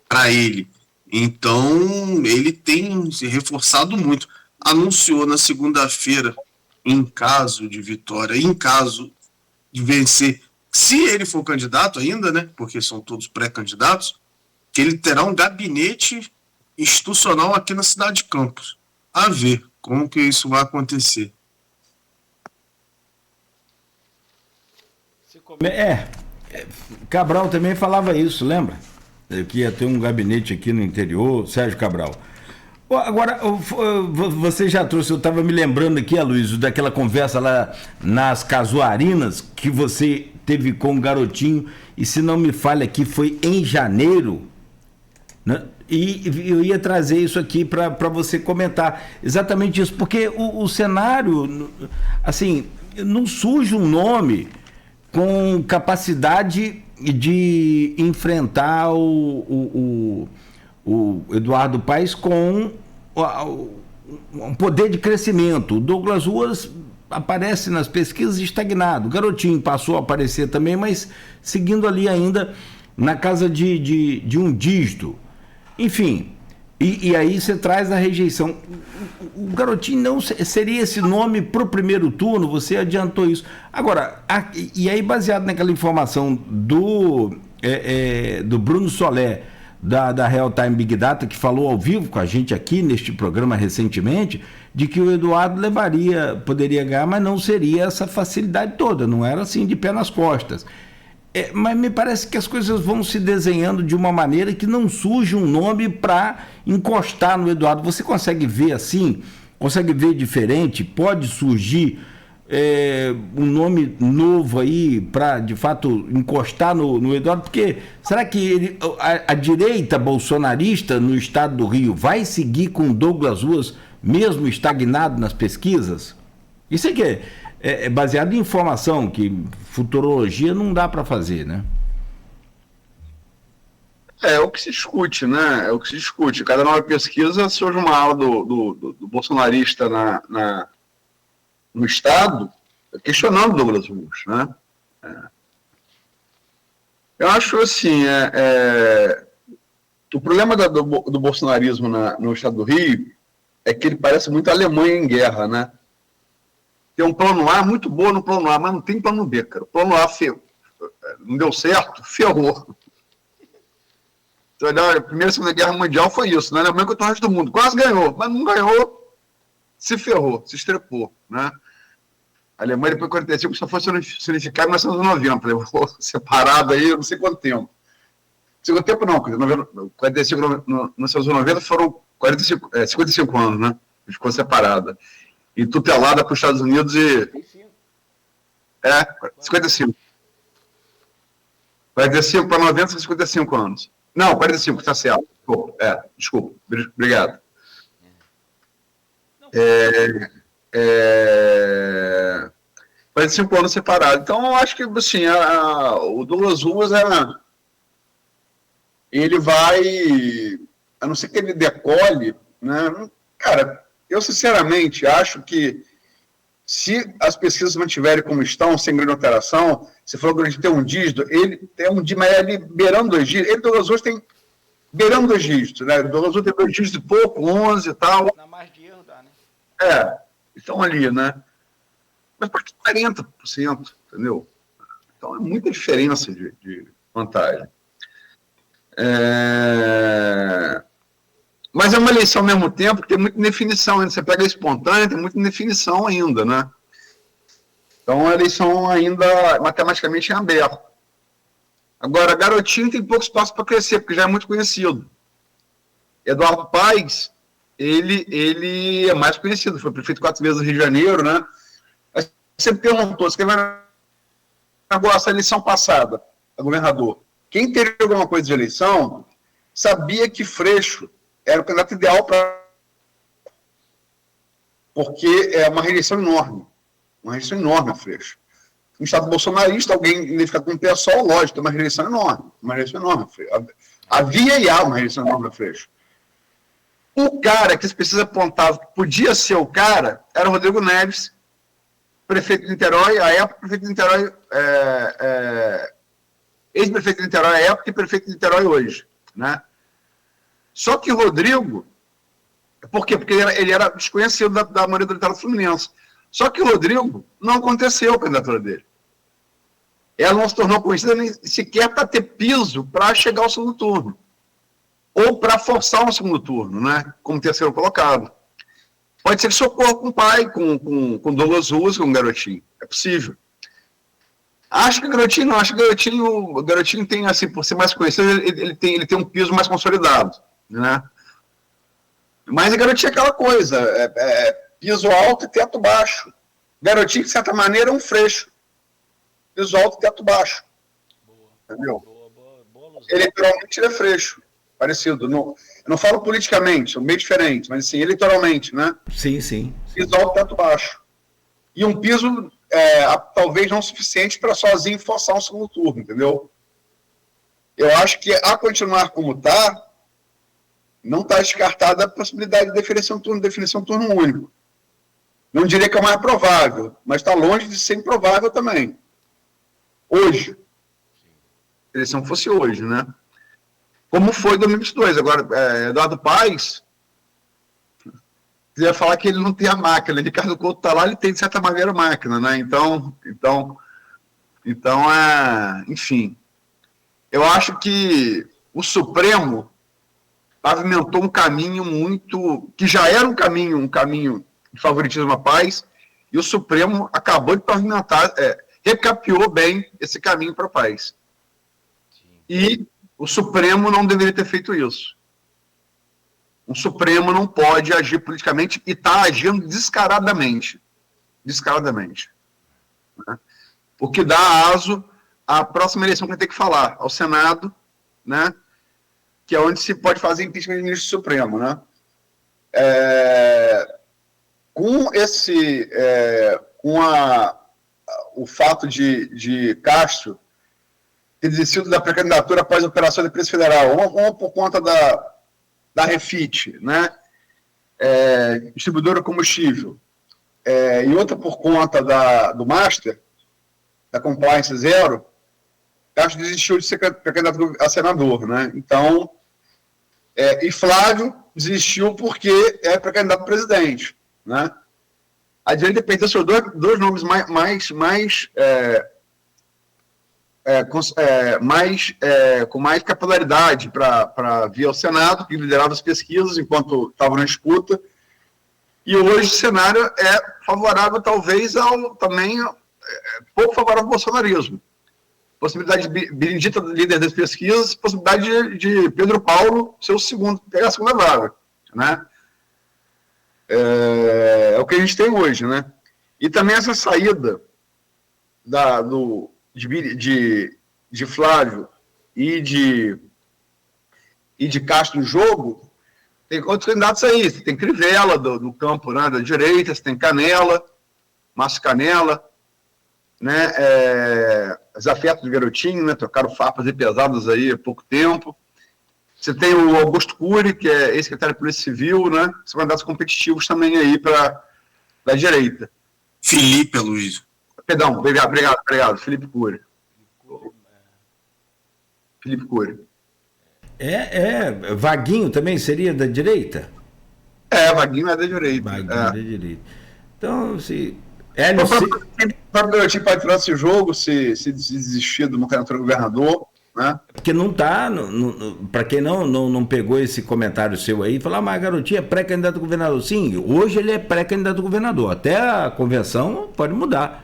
[SPEAKER 6] para ele. Então ele tem se reforçado muito. Anunciou na segunda-feira, em caso de vitória, em caso de vencer, se ele for candidato ainda, né, porque são todos pré-candidatos, que ele terá um gabinete institucional aqui na cidade de Campos. A ver como que isso vai acontecer.
[SPEAKER 4] Cabral também falava isso, lembra? Que ia ter um gabinete aqui no interior, Sérgio Cabral. Agora, você já trouxe, eu estava me lembrando aqui, Aloysio, daquela conversa lá nas Casuarinas, que você teve com o Garotinho, e se não me falha aqui, foi em janeiro, né? E eu ia trazer isso aqui para você comentar, exatamente isso, porque o cenário, assim, não surge um nome com capacidade de enfrentar o Eduardo Paes com um poder de crescimento. O Douglas Ruas aparece nas pesquisas estagnado. O Garotinho passou a aparecer também, mas seguindo ali ainda na casa de um dígito. Enfim, e aí você traz a rejeição. O Garotinho não seria esse nome para o primeiro turno, você adiantou isso. Agora, e aí baseado naquela informação do Bruno Solé, da Real Time Big Data, que falou ao vivo com a gente aqui neste programa recentemente, de que o Eduardo poderia ganhar, mas não seria essa facilidade toda, não era assim de pé nas costas. Mas me parece que as coisas vão se desenhando de uma maneira que não surge um nome para encostar no Eduardo. Você consegue ver assim? Consegue ver diferente? Pode surgir um nome novo aí para, de fato, encostar no Eduardo? Porque será que a direita bolsonarista no estado do Rio vai seguir com Douglas Ruas, mesmo estagnado nas pesquisas? Isso aqui é baseado em informação, que futurologia não dá para fazer, né?
[SPEAKER 5] É o que se discute, né? É o que se discute. Cada nova pesquisa surge uma ala do bolsonarista no Estado, questionando o Douglas Ruas, né? Eu acho assim, o problema do bolsonarismo no Estado do Rio é que ele parece muito a Alemanha em guerra, né? Tem um plano A muito bom no plano A, mas não tem plano B, cara. O plano A não deu certo, ferrou. Então, olha, a Primeira e Segunda Guerra Mundial foi isso, né? A Alemanha contra o resto do mundo. Quase ganhou, mas não ganhou, se ferrou, se estrepou, né? A Alemanha, depois de 45, só foi se unificar em 1990. Levou separado aí, não sei quanto tempo. Segundo tempo, não. 45 no 1990 foram 55 anos, né? Ficou separada. E tutelada para os Estados Unidos e... 55. 45 para 90 são 55 anos. Não, 45, está certo. Desculpa. Obrigado. 45 anos separados. Então, eu acho que, assim, o Douglas Ruas, ele vai, a não ser que ele decole, né? Cara, eu, sinceramente, acho que se as pesquisas mantiverem como estão, sem grande alteração, você falou que a gente tem um dígito, ele tem um dígito, mas ele beirando 2 dígitos. Ele, Douglas Ruas, tem beirando 2 dígitos, né? O Douglas Ruas tem 2 dígitos e pouco, 11 e tal.
[SPEAKER 7] Na margem de erro dá, né?
[SPEAKER 5] Estão ali, né? Mas para que 40%, entendeu? Então é muita diferença de vantagem. Mas é uma eleição ao mesmo tempo que tem muita indefinição ainda. Você pega a espontânea, tem muita indefinição ainda, né? Então a eleição ainda matematicamente é aberta. Agora, Garotinho tem pouco espaço para crescer, porque já é muito conhecido. Eduardo Paes, ele é mais conhecido, foi prefeito 4 vezes do Rio de Janeiro, né? Mas você perguntou, você quer ver um negócio, a eleição passada, a governador, quem teria alguma coisa de eleição, sabia que Freixo era o candidato ideal para... Porque é uma reeleição enorme a Freixo. No estado bolsonarista, alguém fica com o pé só, lógico, tem uma reeleição enorme a Freixo. Havia e há uma reeleição enorme a Freixo. O cara que se precisa apontar, que podia ser o cara, era o Rodrigo Neves, prefeito de Niterói, à época, prefeito de Niterói, ex-prefeito de Niterói à época e prefeito de Niterói hoje, né? Só que o Rodrigo, por quê? Porque ele era desconhecido da maioria do eleitorado fluminense. Só que o Rodrigo não aconteceu a candidatura dele. Ela não se tornou conhecida nem sequer para ter piso para chegar ao segundo turno. Ou para forçar um segundo turno, né? Como terceiro colocado. Pode ser que socorra com o pai, com Douglas Ruas, com o Garotinho. É possível. Acho que o Garotinho não. Acho que o Garotinho tem, assim, por ser mais conhecido, ele tem um piso mais consolidado, né? Mas o Garotinho é aquela coisa, piso alto e teto baixo. Garotinho, de certa maneira, é um Freixo. Piso alto e teto baixo.
[SPEAKER 7] Boa.
[SPEAKER 5] Entendeu?
[SPEAKER 7] Boa
[SPEAKER 5] Eleitoralmente ele é Freixo. Parecido. Eu não falo politicamente, é meio diferente, mas assim, eleitoralmente, né?
[SPEAKER 4] Sim.
[SPEAKER 5] Piso alto e teto baixo. E um piso talvez não suficiente para sozinho forçar um segundo turno, entendeu? Eu acho que, a continuar como está, não está descartada a possibilidade de definição de turno único. Não diria que é o mais provável, mas está longe de ser improvável também. Hoje. Se a eleição fosse hoje, né? Como foi em 2022. Agora, Eduardo Paes, queria falar que ele não tem a máquina. Ricardo Couto está lá, ele tem, de certa maneira, a máquina, né? Então, enfim. Eu acho que o Supremo pavimentou um caminho muito... que já era um caminho de favoritismo à paz, e o Supremo acabou de pavimentar, recapeou bem esse caminho para a paz. E o Supremo não deveria ter feito isso. O Supremo não pode agir politicamente e está agindo descaradamente. Descaradamente. né? O que dá aso à próxima eleição que a gente tem que falar, ao Senado, né? Que é onde se pode fazer impeachment do ministro Supremo, né? Com o fato de Castro ter desistido da pré-candidatura após a operação de Polícia Federal, uma por conta da Refit, né? Distribuidora de combustível, e outra por conta do Master, da Compliance Zero, Castro desistiu de ser pré-candidato a senador, né? Então, e Flávio desistiu porque é pré-candidato a presidente, né? A direita perdeu seus dois nomes com mais capilaridade para vir ao Senado, que liderava as pesquisas enquanto estava na disputa, e hoje o cenário é favorável, talvez, pouco favorável ao bolsonarismo. Possibilidade de Benedita, líder das pesquisas, possibilidade de Pedro Paulo ser pegar a segunda vaga, né? É o que a gente tem hoje, né? E também essa saída de Flávio e de Castro no jogo, tem outros candidatos aí. Você tem Crivella do campo, né, da direita, você tem Canela, Márcio Canela, né? Desafeto do Garotinho, né? Trocaram farpas pesadas aí há pouco tempo. Você tem o Augusto Cury, que é ex-secretário de Polícia Civil, né? São candidatos competitivos também aí da direita.
[SPEAKER 6] Felipe Aloysio.
[SPEAKER 5] Perdão, obrigado. Felipe Cury. Felipe Cury.
[SPEAKER 4] Vaguinho também seria da direita?
[SPEAKER 5] Vaguinho é da direita.
[SPEAKER 4] Vaguinho é da direita. Então, se...
[SPEAKER 5] O próprio Garotinho pode tirar esse jogo se desistir de uma candidatura governador, né?
[SPEAKER 4] Porque não está, para quem não pegou esse comentário seu aí, falar, mas Garotinho é pré-candidato a governador. Sim, hoje ele é pré-candidato a governador. Até a convenção pode mudar.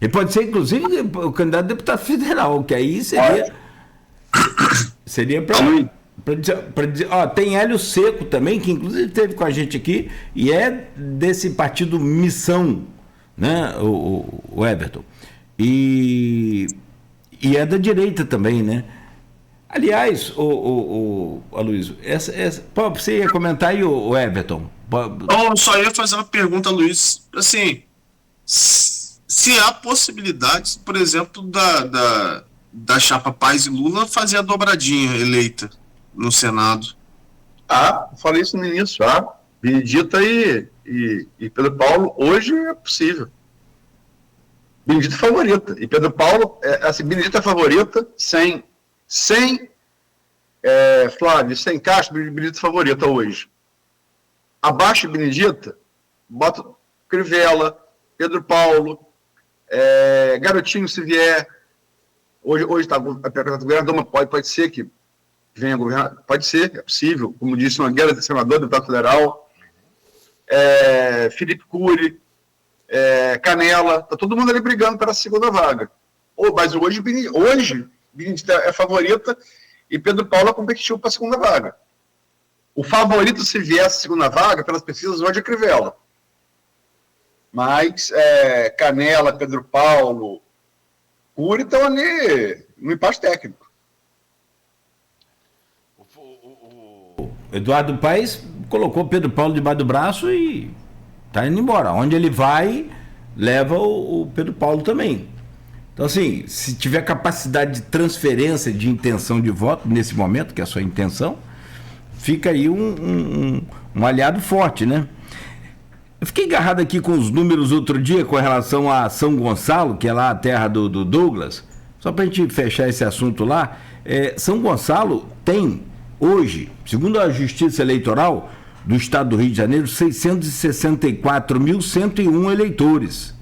[SPEAKER 4] Ele pode ser, inclusive, o candidato a deputado federal, que aí seria para dizer, tem Hélio Seco também, que inclusive esteve com a gente aqui, e é desse partido Missão, né, o Everton. E é da direita também, né? Aliás, Aloysio, você ia comentar aí, o Everton?
[SPEAKER 6] Eu só ia fazer uma pergunta, Luiz, assim, se há possibilidades, por exemplo, da chapa Paz e Lula fazer a dobradinha eleita no Senado.
[SPEAKER 5] Falei isso no início, Benedita e Pedro Paulo, hoje é possível. Benedita é favorita. E Pedro Paulo, Benedita é favorita, sem Flávio, sem Castro, Benedita é favorita hoje. Abaixo de Benedita, bota Crivella, Pedro Paulo, Garotinho, se vier. Hoje está a governador, mas pode ser que venha a governar, pode ser, é possível. Como disse, uma guerra de senador, deputado federal, Felipe Cury, Canela, está todo mundo ali brigando pela segunda vaga. Mas hoje Benedita é favorita e Pedro Paulo é competitivo para a segunda vaga. O favorito, se vier a segunda vaga, pelas pesquisas, hoje é Crivella. Mas Canela, Pedro Paulo, Cury estão ali no empate técnico.
[SPEAKER 4] O Eduardo Paes colocou Pedro Paulo debaixo do braço e está indo embora. Onde ele vai, leva o Pedro Paulo também. Então, assim, se tiver capacidade de transferência de intenção de voto, nesse momento, que é a sua intenção, fica aí um aliado forte, né? Eu fiquei agarrado aqui com os números outro dia com relação a São Gonçalo, que é lá a terra do Douglas. Só para a gente fechar esse assunto lá, São Gonçalo tem hoje, segundo a Justiça Eleitoral do Estado do Rio de Janeiro, 664.101 eleitores.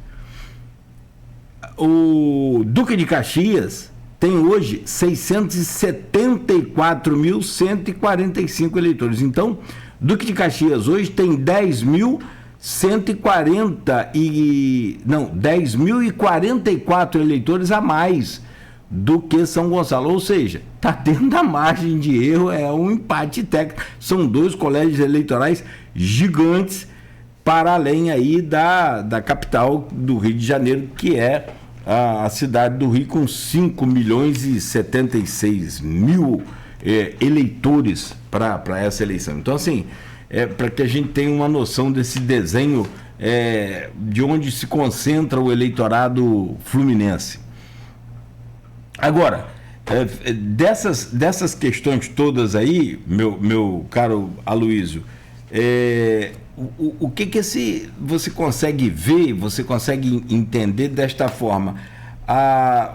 [SPEAKER 4] O Duque de Caxias tem hoje 674.145 eleitores. Então, Duque de Caxias hoje tem 10.044 eleitores a mais do que São Gonçalo, ou seja, está dentro da margem de erro, é um empate técnico. São dois colégios eleitorais gigantes para além aí da capital do Rio de Janeiro, que é a cidade do Rio com 5 milhões e 76 mil eleitores para essa eleição. Então, assim, para que a gente tenha uma noção desse desenho de onde se concentra o eleitorado fluminense. Agora, dessas questões todas aí, meu caro Aloysio, o que você consegue ver, você consegue entender desta forma?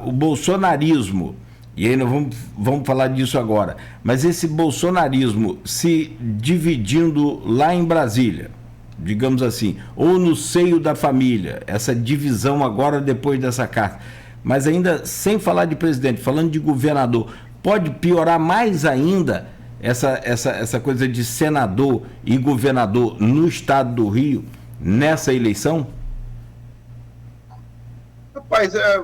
[SPEAKER 4] O bolsonarismo, e aí nós vamos falar disso agora, mas esse bolsonarismo se dividindo lá em Brasília, digamos assim, ou no seio da família, essa divisão agora depois dessa carta, mas ainda sem falar de presidente, falando de governador, pode piorar mais ainda essa coisa de senador e governador no estado do Rio nessa eleição?
[SPEAKER 5] Rapaz, a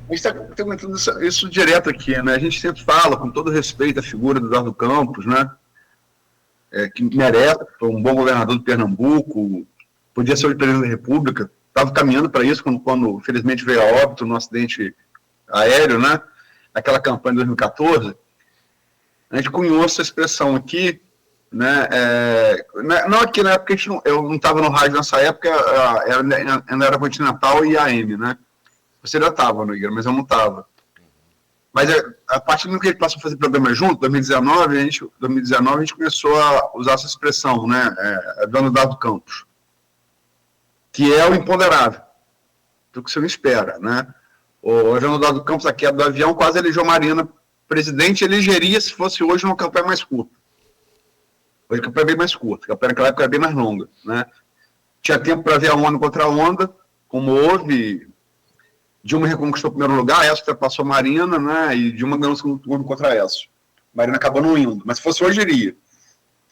[SPEAKER 5] gente está comentando isso direto aqui, né? A gente sempre fala, com todo respeito, a figura do Eduardo Campos, né? Que merece, foi um bom governador de Pernambuco, podia ser o presidente da República, estava caminhando para isso quando felizmente veio a óbito no acidente aéreo, né? Naquela campanha de 2014. A gente cunhou essa expressão aqui, né? Não aqui na época, eu não estava no rádio nessa época, ainda era Continental e AM, né? Você já estava, no Igor, mas eu não estava. Mas a partir do momento que a gente passou a fazer programa junto, 2019, a gente começou a usar essa expressão, né? Dona Eduardo Campos, que é o imponderável, do que você não espera, né? O João Eduardo Campos, a queda do avião, quase elegeu Marina presidente, elegeria se fosse hoje uma campanha mais curta. Hoje a campanha é bem mais curta, a campanha naquela época era bem mais longa, né? Tinha tempo para ver a onda contra a onda, como houve. Dilma reconquistou o primeiro lugar, Écio ultrapassou Marina, né? E Dilma ganhou o segundo turno contra Écio. Marina acabou não indo, mas se fosse hoje, iria.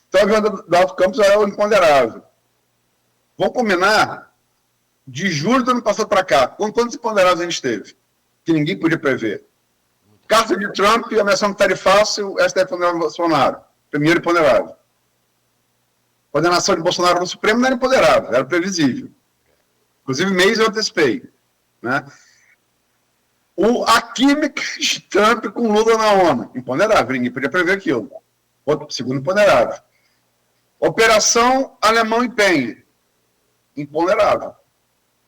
[SPEAKER 5] Então, o João Eduardo Campos é o imponderável. Vamos combinar, de julho do ano passado para cá, quantos imponderáveis a gente teve? Que ninguém podia prever. Carta de Trump, ameaçando tarifácio, STF condenando Bolsonaro. Primeiro imponderável. Condenação de Bolsonaro no Supremo não era imponderável, era previsível. Inclusive, mês eu antecipei. Né? A química de Trump com Lula na ONU. Imponderável, ninguém podia prever aquilo. Segundo imponderável. Operação Alemão Empenho. Imponderável.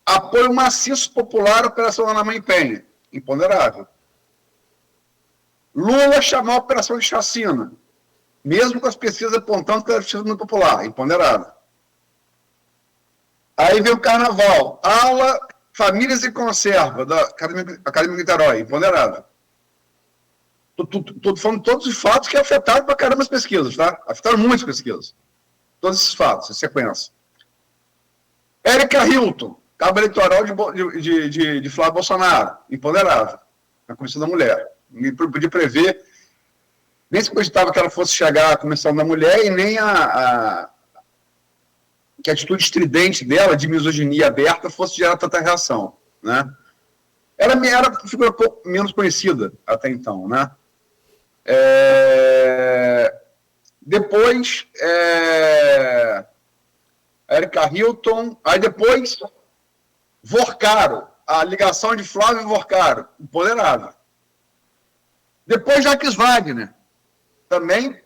[SPEAKER 5] Apoio maciço popular à Operação Alemão Empenho. Imponderável. Lula chamou a operação de chacina, mesmo com as pesquisas apontando que era chacina popular, imponderável. Aí vem o carnaval, ala Famílias e Conserva, da Academia Niterói, imponderável. Estou falando de todos os fatos que afetaram para caramba as pesquisas, tá? Afetaram muitas pesquisas. Todos esses fatos, em sequência. Érica Hilton, cabo eleitoral de Flávio Bolsonaro, imponderável, na Comissão da Mulher. Ninguém podia prever, nem se cogitava que ela fosse chegar à Comissão da Mulher e nem que a atitude estridente dela, de misoginia aberta, fosse gerar tanta reação, né? Ela era uma figura um pouco menos conhecida até então, né? Depois, Érica Hilton, aí depois, Vorcaro, a ligação de Flávio e Vorcaro, imponderável. Depois, Jacques Wagner, também.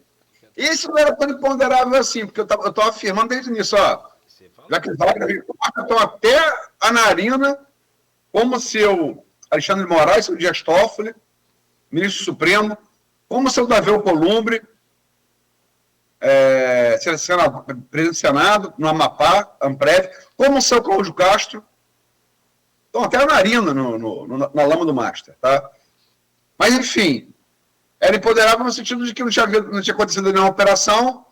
[SPEAKER 5] Esse não era tão imponderável assim, porque eu estava afirmando desde o início, Jacques Wagner, então até a narina, como seu Alexandre de Moraes, seu Dias Toffoli, ministro supremo, como seu Davi Alcolumbre, presidente do Senado, no Amapá, Amprev, como o seu Cláudio Castro. Então, até a narina na lama do Master, tá? Mas, enfim, era imponderável no sentido de que não tinha acontecido nenhuma operação,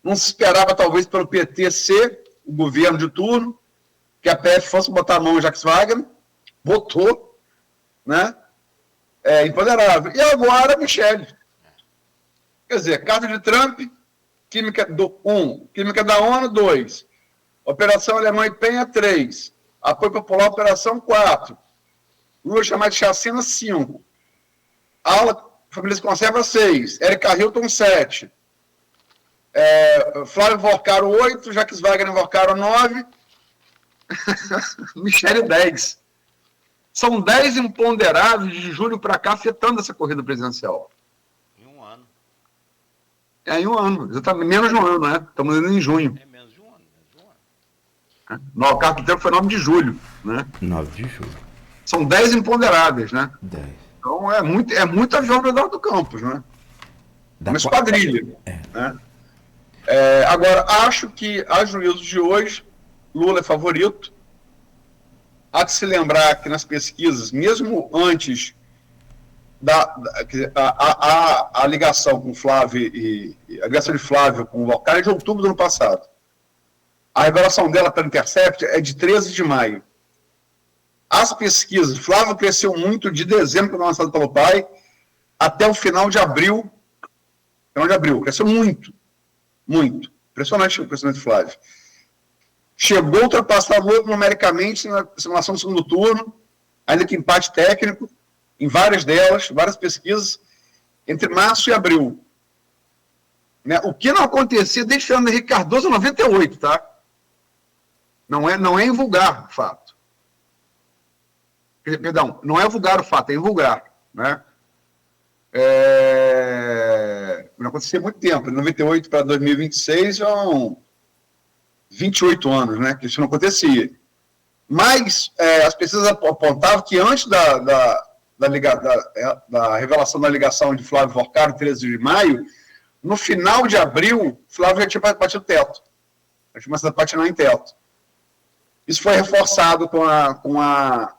[SPEAKER 5] não se esperava, talvez, pelo PT ser o governo de turno, que a PF fosse botar a mão em Jacques Wagner, botou, né? Imponderável. E agora, Michele. Quer dizer, carta de Trump, química da ONU, 2. Operação Alemão e Penha, 3. Apoio Popular, Operação 4. Lula chamada de chacina, 5. Aula Famílias Conserva, 6. Érica Hilton, 7. Flávio Vorcaro, 8. Jacques Wagner Vorcaro, 9. Michele, 10. São 10 imponderáveis de julho para cá afetando essa corrida presidencial.
[SPEAKER 7] Em um ano.
[SPEAKER 5] Em um ano, exatamente, menos de um ano, né? Estamos indo em junho.
[SPEAKER 7] É menos de um ano.
[SPEAKER 5] O cargo do tempo foi 9 de julho, né?
[SPEAKER 4] 9 de julho.
[SPEAKER 5] São 10 imponderáveis, né?
[SPEAKER 4] 10.
[SPEAKER 5] Então é muito avião para Eduardo Campos, né? Uma esquadrilha. Né? Agora, acho que, a juízo de hoje, Lula é favorito. Há de se lembrar que nas pesquisas, mesmo antes a ligação com Flávio a ligação de Flávio com o Valcar é de outubro do ano passado. A revelação dela pela Intercept é de 13 de maio. As pesquisas, Flávio cresceu muito de dezembro, quando lançado pelo pai, até o final de abril. Cresceu muito. Muito. Impressionante o crescimento de Flávio. Chegou a ultrapassar Lula numericamente na simulação do segundo turno, ainda que empate técnico, em várias delas, várias pesquisas, entre março e abril. Né? O que não acontecia desde Fernando Henrique Cardoso em 98, tá? Não é invulgar o fato. Perdão, não é vulgar o fato, é invulgar. Né? Não acontecia há muito tempo. De 98 para 2026 são 28 anos, né? Que isso não acontecia. Mas as pesquisas apontavam que antes da revelação da ligação de Flávio Valcar, 13 de maio, no final de abril, Flávio já tinha batido o teto. Já tinha começado a patinar em teto. Isso foi reforçado com a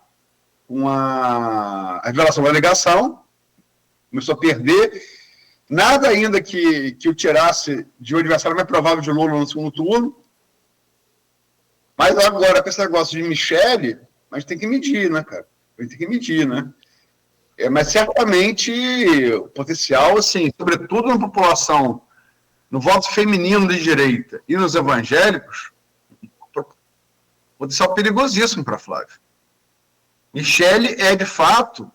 [SPEAKER 5] revelação da ligação, começou a perder. Nada ainda que o tirasse de um adversário mais provável de Lula no segundo turno. Mas agora, com esse negócio de Michele, a gente tem que medir, né, cara? A gente tem que medir, né? Mas certamente o potencial, assim, sobretudo na população, no voto feminino de direita e nos evangélicos, potencial perigosíssimo para Flávio. Michele é, de fato,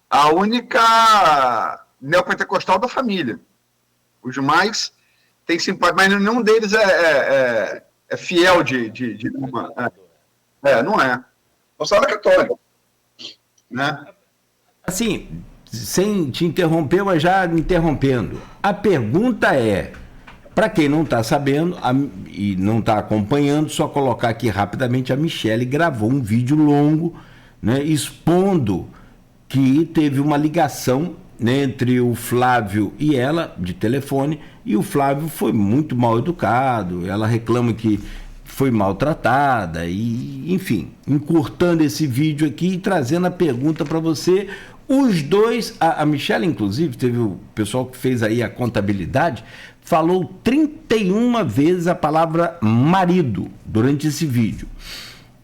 [SPEAKER 5] a única neopentecostal da família. Os demais têm simpatia, mas nenhum deles é fiel não é. Bolsonaro é católico. Né?
[SPEAKER 4] Assim, sem te interromper, mas já interrompendo. A pergunta é, para quem não está sabendo e não está acompanhando, só colocar aqui rapidamente, a Michele gravou um vídeo longo, né, expondo que teve uma ligação, né, entre o Flávio e ela, de telefone, e o Flávio foi muito mal educado, ela reclama que foi maltratada, e, enfim, encurtando esse vídeo aqui e trazendo a pergunta para você. Os dois, a Michele, inclusive, teve o pessoal que fez aí a contabilidade, falou 31 vezes a palavra marido durante esse vídeo.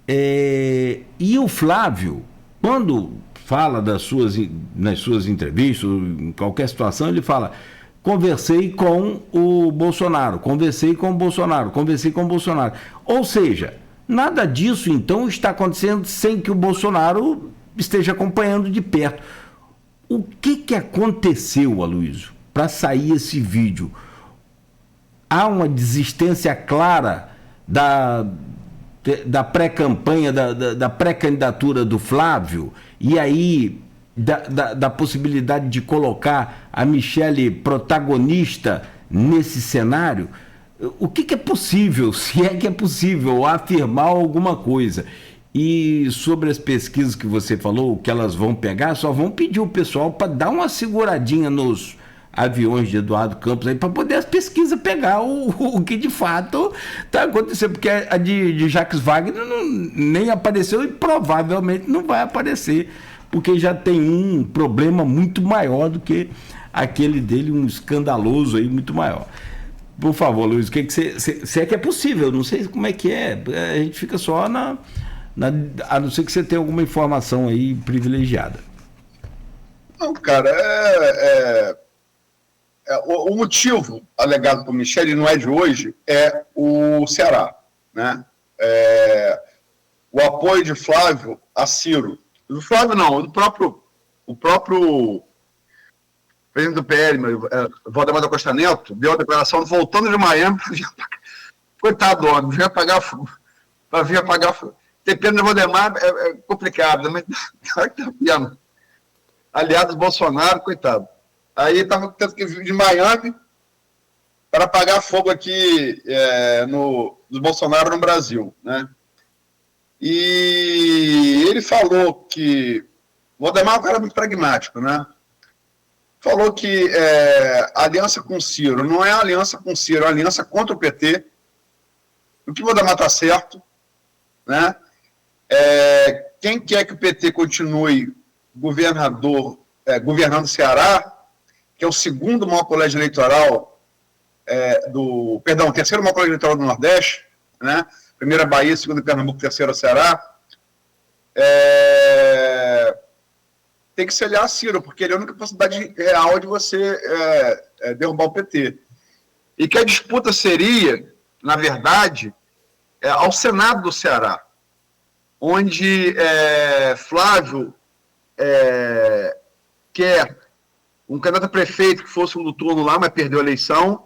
[SPEAKER 4] E o Flávio, quando fala nas suas entrevistas, em qualquer situação, ele fala: conversei com o Bolsonaro. Ou seja, nada disso, então, está acontecendo sem que o Bolsonaro esteja acompanhando de perto. O que aconteceu, Aloysio, para sair esse vídeo? Há uma desistência clara da pré-campanha, da pré-candidatura do Flávio, e aí da possibilidade de colocar a Michele protagonista nesse cenário? O que é possível, se é que é possível, afirmar alguma coisa? E sobre as pesquisas que você falou, que elas vão pegar, só vão pedir o pessoal para dar uma seguradinha nos aviões de Eduardo Campos aí, para poder as pesquisas pegar o que de fato está acontecendo, porque a de Jacques Wagner nem apareceu e provavelmente não vai aparecer, porque já tem um problema muito maior do que aquele dele, um escandaloso aí muito maior. Por favor, Luiz, o que se é que é possível, não sei como é que é, a gente fica só a não ser que você tenha alguma informação aí privilegiada.
[SPEAKER 5] Não, cara, o motivo alegado por Michele, não é de hoje, é o Ceará, né? O apoio de Flávio a Ciro. Do Flávio não, o próprio presidente do PL, Valdemar da Costa Neto, deu a declaração voltando de Miami, coitado do homem, vinha pagar. ter pena do Valdemar é complicado, mas claro que tá vendo. Aliado do Bolsonaro, coitado. Aí estava tendo que vir de Miami para apagar fogo aqui do Bolsonaro no Brasil, né? E ele falou que o Valdemar é um cara muito pragmático, né? Falou que a aliança com o Ciro não é aliança com o Ciro, é aliança contra o PT. O que o Valdemar está certo, né? Quem quer que o PT continue governando o Ceará, que é o segundo maior colégio eleitoral terceiro maior colégio eleitoral do Nordeste, né? Primeiro é Bahia, segundo é Pernambuco, terceiro é o Ceará, tem que se aliar a Ciro, porque ele é a única possibilidade real de você derrubar o PT. E que a disputa seria, na verdade, ao Senado do Ceará, onde Flávio quer um candidato a prefeito que fosse um turno lá, mas perdeu a eleição,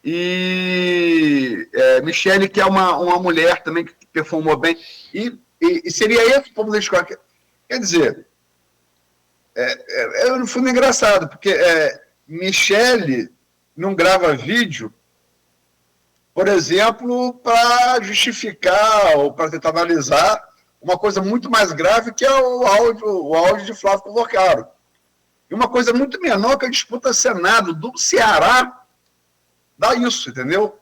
[SPEAKER 5] e Michele, que é uma mulher também que performou bem, e seria esse o povo da escola. Quer dizer, no fundo é engraçado, porque Michele não grava vídeo, por exemplo, para justificar ou para tentar analisar uma coisa muito mais grave, que é o áudio de Flávio Convocaro. E uma coisa muito menor, que a disputa Senado do Ceará dá isso, entendeu?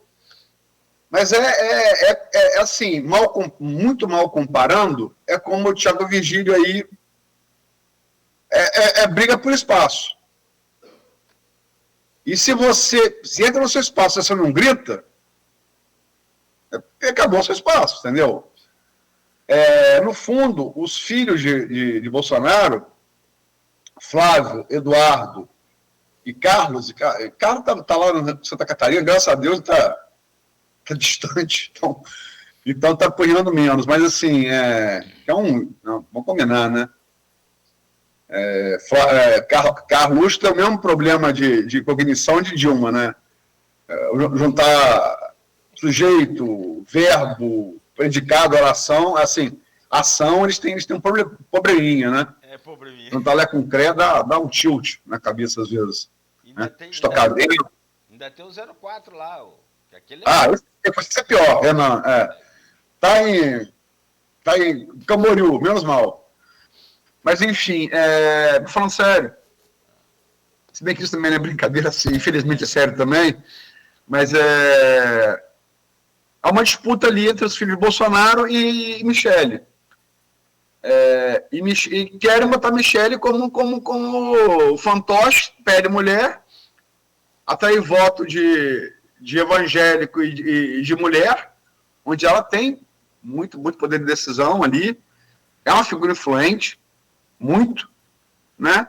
[SPEAKER 5] Mas assim, muito mal comparando, é como o Thiago Vigílio aí, briga por espaço. E se entra no seu espaço e você não grita, acabou o seu espaço, entendeu? No fundo, os filhos de Bolsonaro, Flávio, Eduardo e Carlos, Carlos está lá em Santa Catarina, graças a Deus está distante, então está apanhando menos, mas assim, vamos combinar, né? Carlos tem o mesmo problema de cognição de Dilma, né? Juntar sujeito, verbo, predicado, oração, assim, ação, eles têm um probleminha, né?
[SPEAKER 7] Probleminha.
[SPEAKER 5] Juntar lá com cré dá um tilt na cabeça às vezes. Né? Estocadeiro.
[SPEAKER 7] Ainda tem o 04 lá, que aquele
[SPEAKER 5] esse é pior, Renan. Tá em Camboriú, menos mal. Mas, enfim, falando sério, se bem que isso também não é brincadeira, assim, infelizmente é sério também, mas há uma disputa ali entre os filhos de Bolsonaro e Michele. E querem botar Michele como fantoche, pele mulher, atrair voto de evangélico e de mulher, onde ela tem muito, muito poder de decisão ali, é uma figura influente, muito, né?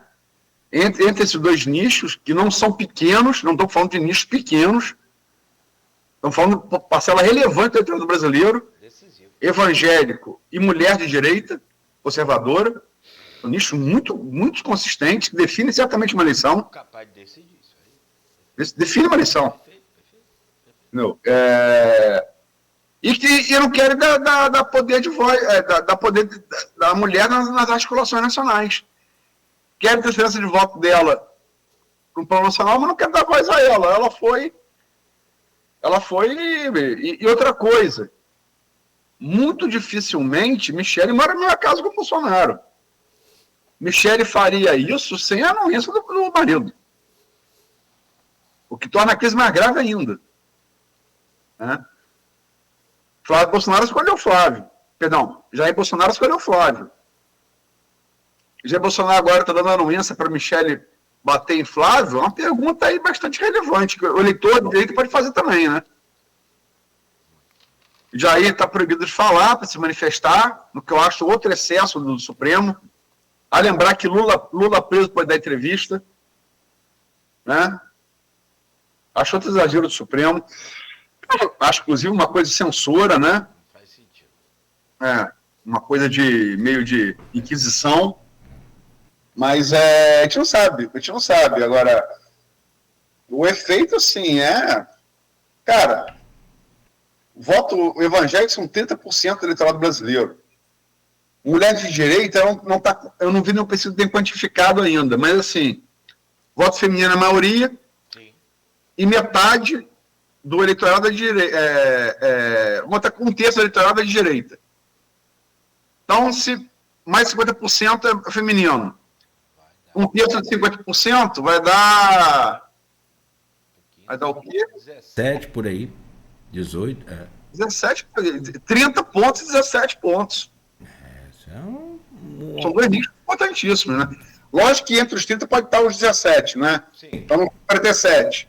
[SPEAKER 5] Entre esses dois nichos, que não são pequenos, não estou falando de nichos pequenos, estamos falando de parcela relevante do eleitorado brasileiro, evangélico e mulher de direita, conservadora, um nicho muito, muito consistente, que define certamente uma eleição.
[SPEAKER 7] Capaz de decidir isso aí.
[SPEAKER 5] Define uma eleição.
[SPEAKER 7] Perfeito.
[SPEAKER 5] Não, e não querem dar poder de voz, dar poder da mulher nas articulações nacionais. Querem transferência de voto dela para o plano nacional, mas não querem dar voz a ela. Ela foi e outra coisa, muito dificilmente Michele mora na mesma casa com o Bolsonaro. Michele faria isso sem a anuência do marido. O que torna a crise mais grave ainda. Né? Flávio Bolsonaro escolheu Flávio. Perdão, Jair Bolsonaro escolheu Flávio. Jair Bolsonaro agora está dando anuência para Michele bater em Flávio, é uma pergunta aí bastante relevante, que o eleitor de direito pode fazer também, né? Jair está proibido de falar, para se manifestar, no que eu acho outro excesso do Supremo. A lembrar que Lula preso pode dar entrevista, né? Acho outro exagero do Supremo. Acho, inclusive, uma coisa de censura, né?
[SPEAKER 7] Faz sentido.
[SPEAKER 5] Uma coisa meio de inquisição. Mas a gente não sabe. Agora, o efeito, assim, cara, voto evangélico são 30% do eleitorado brasileiro. Mulher de direita, eu não vi nenhum pesquisa bem quantificado ainda, mas assim, voto feminino é a maioria,
[SPEAKER 7] Sim.
[SPEAKER 5] e metade do eleitorado é de direita. Um terço do eleitorado é de direita. Então, se mais 50% é feminino, um terço de 50% vai dar. Vai dar o quê?
[SPEAKER 4] 7 por aí. 18.
[SPEAKER 5] 17, 30 pontos e 17 pontos. São dois níveis importantíssimos, né? Lógico que entre os 30 pode estar os 17, né?
[SPEAKER 7] Sim.
[SPEAKER 5] Então não 47.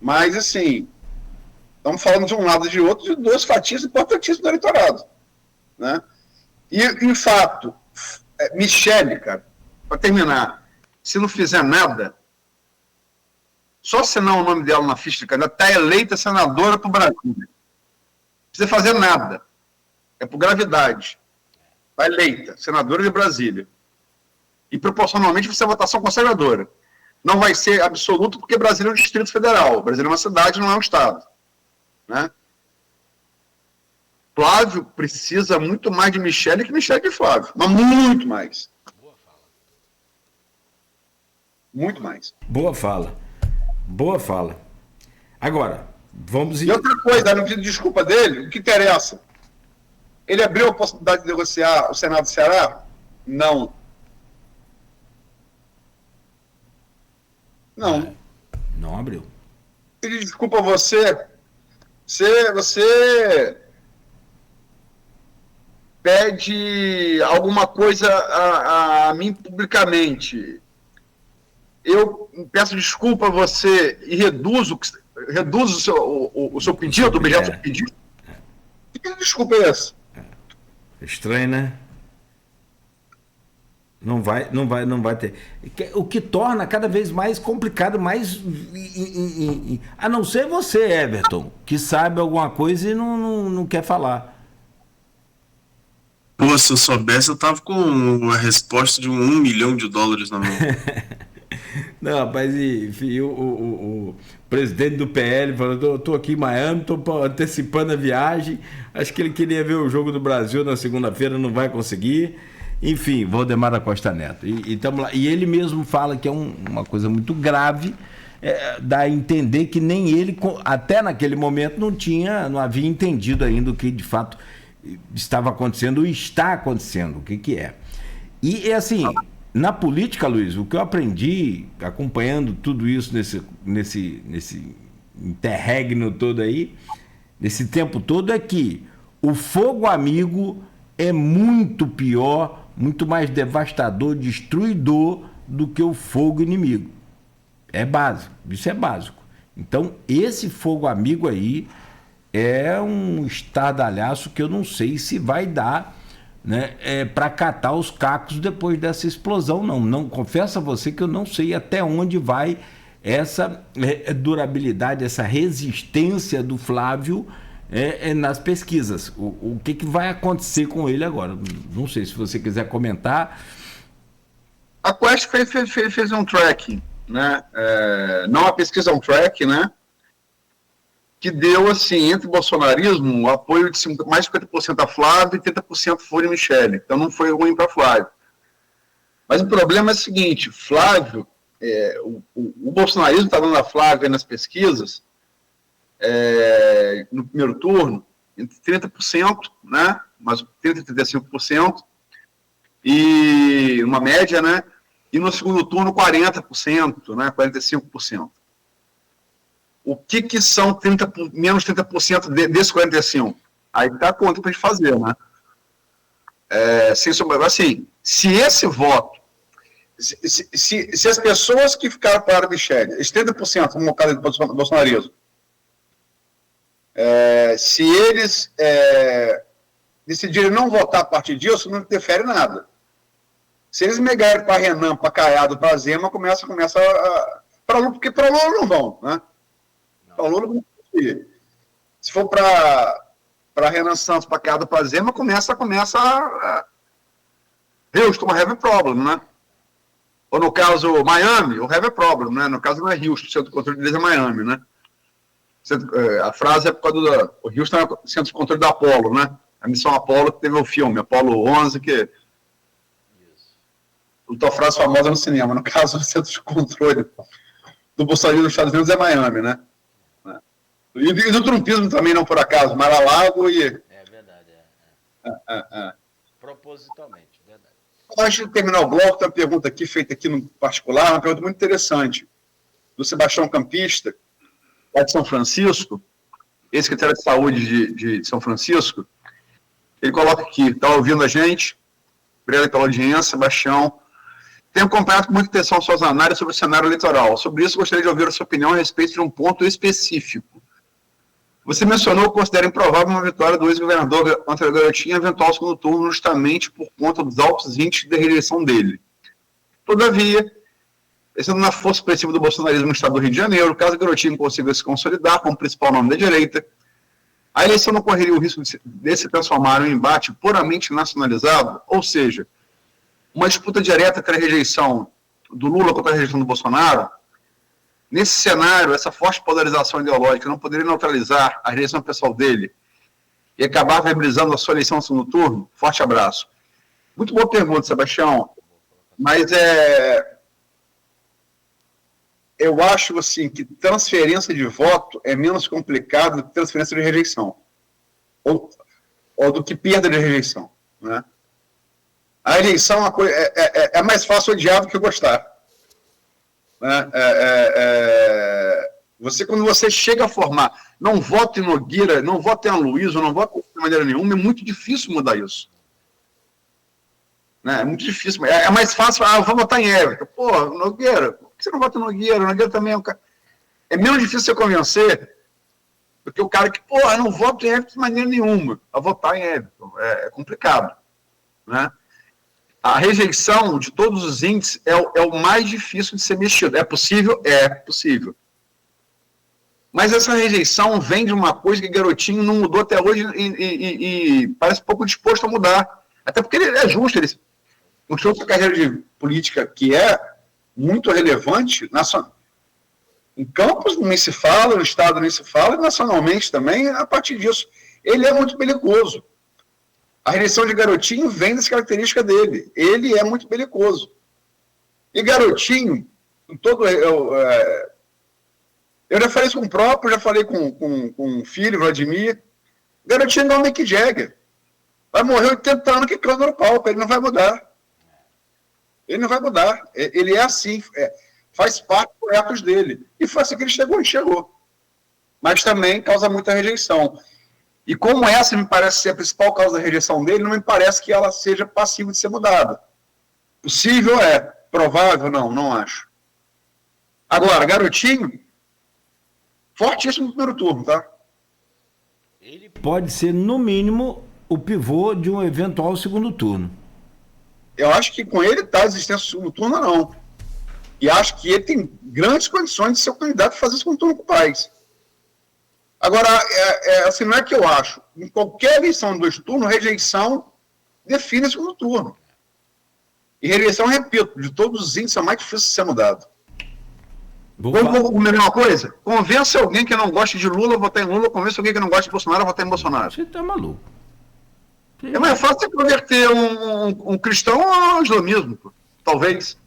[SPEAKER 5] Mas, assim, estamos falando de um lado e de outro de duas fatias importantíssimas do eleitorado, né? E, em fato, Michele, cara, para terminar, se não fizer nada, só assinar o nome dela na ficha de candidato, está eleita senadora para o Brasil. Não precisa fazer nada. É por gravidade. Está eleita senadora de Brasília. E, proporcionalmente, vai ser votação conservadora. Não vai ser absoluto, porque Brasília é um distrito federal. Brasília é uma cidade, não é um estado. Né? Flávio precisa muito mais de Michele que Michele de Flávio. Mas muito mais. Muito mais.
[SPEAKER 4] Boa fala. Boa fala. Agora, vamos...
[SPEAKER 5] E outra coisa, no pedido de desculpa dele, o que interessa? Ele abriu a possibilidade de negociar o Senado do Ceará? Não. Não.
[SPEAKER 4] Não abriu.
[SPEAKER 5] Pedir desculpa a você. Você pede alguma coisa a mim publicamente. Eu peço desculpa a você e reduzo o seu pedido, objeto do seu pedido. Que desculpa é essa?
[SPEAKER 4] Estranho, né? Não vai ter. O que torna cada vez mais complicado, mais. A não ser você, Everton, que sabe alguma coisa e não quer falar.
[SPEAKER 6] Pô, se eu soubesse, eu tava com a resposta de $1 milhão na mão.
[SPEAKER 4] Não, rapaz, enfim, o presidente do PL falou: estou aqui em Miami, estou antecipando a viagem. Acho que ele queria ver o jogo do Brasil na segunda-feira, não vai conseguir. Enfim, Valdemar da Costa Neto. E tamo lá. E ele mesmo fala que é uma coisa muito grave, dá a entender que nem ele, até naquele momento, não havia entendido ainda o que de fato estava acontecendo ou está acontecendo, o que é. E assim, na política, Luiz, o que eu aprendi acompanhando tudo isso nesse interregno todo aí, nesse tempo todo, é que o fogo amigo é muito pior, muito mais devastador, destruidor do que o fogo inimigo. É básico, isso é básico. Então, esse fogo amigo aí é um estardalhaço que eu não sei se vai dar, né, para catar os cacos depois dessa explosão, não. Confesso a você que eu não sei até onde vai essa durabilidade, essa resistência do Flávio nas pesquisas. O que vai acontecer com ele agora? Não sei se você quiser comentar.
[SPEAKER 5] A Quest fez um tracking, né? Não a pesquisa, um track, né? Que deu, assim, entre o bolsonarismo, um apoio de mais de 50% a Flávio e 30% foi a Michele. Então não foi ruim para Flávio. Mas o problema é o seguinte: Flávio, o bolsonarismo está dando a Flávio nas pesquisas, no primeiro turno, entre 30%, né? Mas 30% e 35%, e uma média, né? E no segundo turno, 40%, né? 45%. O que são menos 30% desse 45%? Aí está a conta para a gente fazer, né? Assim, se esse voto, se as pessoas que ficaram para a Michele, esses 30%, no caso do bolsonarismo, se eles decidirem não votar a partir disso, não interfere nada. Se eles migrarem para Renan, para Caiado, para Zema, começa porque para Lula não vão, né? Para Lula não conseguir. Se for para Renan Santos, para Caiado, para Zema, começa a Houston, have a problem, né? Ou no caso Miami, o have a problem, né? No caso não é Houston, o centro de controle deles é Miami, né? A frase é por causa do... O Houston é o centro de controle da Apollo, né? A missão Apollo, que teve o filme, Apollo 11, que... A frase famosa no cinema. No caso, o centro de controle do bolsonarismo dos Estados Unidos é Miami, né? E do trumpismo também, não por acaso. Mar-a-Lago e...
[SPEAKER 7] É verdade, Propositalmente, verdade.
[SPEAKER 5] Antes de terminar o bloco, tem uma pergunta aqui, feita aqui no particular, uma pergunta muito interessante, do Sebastião Campista, lá de São Francisco, ex-secretário de Saúde de São Francisco. Ele coloca aqui, está ouvindo a gente, obrigado pela audiência, Sebastião. Tenho acompanhado com muita atenção suas análises sobre o cenário eleitoral. Sobre isso, gostaria de ouvir a sua opinião a respeito de um ponto específico. Você mencionou que considera improvável uma vitória do ex-governador Antônio Garotinho em eventual segundo turno, justamente por conta dos altos índices de rejeição dele. Todavia, pensando na força expressiva do bolsonarismo no estado do Rio de Janeiro, caso Garotinho consiga se consolidar como principal nome da direita, a eleição não correria o risco de se transformar em um embate puramente nacionalizado, ou seja, uma disputa direta entre a rejeição do Lula contra a rejeição do Bolsonaro. Nesse cenário, essa forte polarização ideológica não poderia neutralizar a rejeição pessoal dele e acabar viabilizando a sua eleição no segundo turno? Forte abraço. Muito boa pergunta, Sebastião. Mas eu acho assim, que transferência de voto é menos complicado do que transferência de rejeição. Ou do que perda de rejeição. Né? A rejeição é mais fácil odiar do que gostar. Quando você chega a formar, não voto em Nogueira, não voto em Aloysio, não voto de maneira nenhuma, é muito difícil mudar isso. É muito difícil. É mais fácil, eu vou votar em Everton. Pô, Nogueira, por que você não vota em Nogueira? Nogueira também é um cara... É menos difícil você convencer do que o cara que, eu não voto em Everton de maneira nenhuma. A votar em Everton. É complicado. Né? A rejeição de todos os índices é o mais difícil de ser mexido. É possível? É possível. Mas essa rejeição vem de uma coisa que Garotinho não mudou até hoje e parece pouco disposto a mudar. Até porque ele é justo, ele mostrou sua carreira de política que é muito relevante, em Campos nem se fala, no Estado nem se fala, e nacionalmente também, a partir disso. Ele é muito belicoso. A rejeição de Garotinho vem dessa característica dele. Ele é muito belicoso. E Garotinho, eu já falei isso com o próprio, já falei com o filho, Vladimir. Garotinho é igual o Mick Jagger. Vai morrer 80 anos quicando no palco, ele não vai mudar. Ele não vai mudar. Ele é assim, faz parte dos ethos dele. E foi assim que ele chegou. Mas também causa muita rejeição. E como essa me parece ser a principal causa da rejeição dele, não me parece que ela seja passível de ser mudada. Possível é, provável não acho. Agora, Garotinho, fortíssimo no primeiro turno, tá?
[SPEAKER 4] Ele pode ser, no mínimo, o pivô de um eventual segundo turno.
[SPEAKER 5] Eu acho que com ele a existência do segundo turno, não. E acho que ele tem grandes condições de ser o candidato a fazer o segundo turno com o país. Agora, assim, não é que eu acho. Em qualquer eleição de 2 turnos, rejeição define o segundo turno. E rejeição, repito, de todos os índices é mais difícil de ser mudado. Vamos comer uma coisa? Convence alguém que não gosta de Lula a votar em Lula, convence alguém que não gosta de Bolsonaro a votar em Bolsonaro.
[SPEAKER 4] Você tá maluco.
[SPEAKER 5] É mais fácil você converter um cristão ao islamismo, talvez.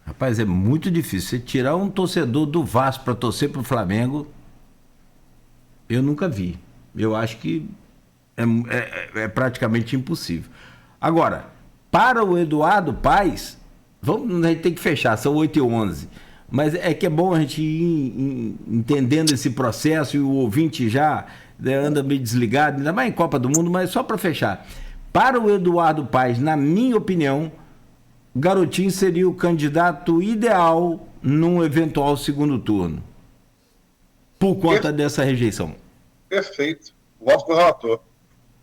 [SPEAKER 4] Rapaz, é muito difícil. Você tirar um torcedor do Vasco para torcer pro Flamengo, eu nunca vi. Eu acho que é praticamente impossível. Agora, para o Eduardo Paes, a gente tem que fechar, são 8h11. Mas é que é bom a gente ir entendendo esse processo, e o ouvinte já anda meio desligado, ainda mais em Copa do Mundo, mas só para fechar. Para o Eduardo Paes, na minha opinião, Garotinho seria o candidato ideal num eventual segundo turno. Por conta dessa rejeição.
[SPEAKER 5] Perfeito. Voto com o relator.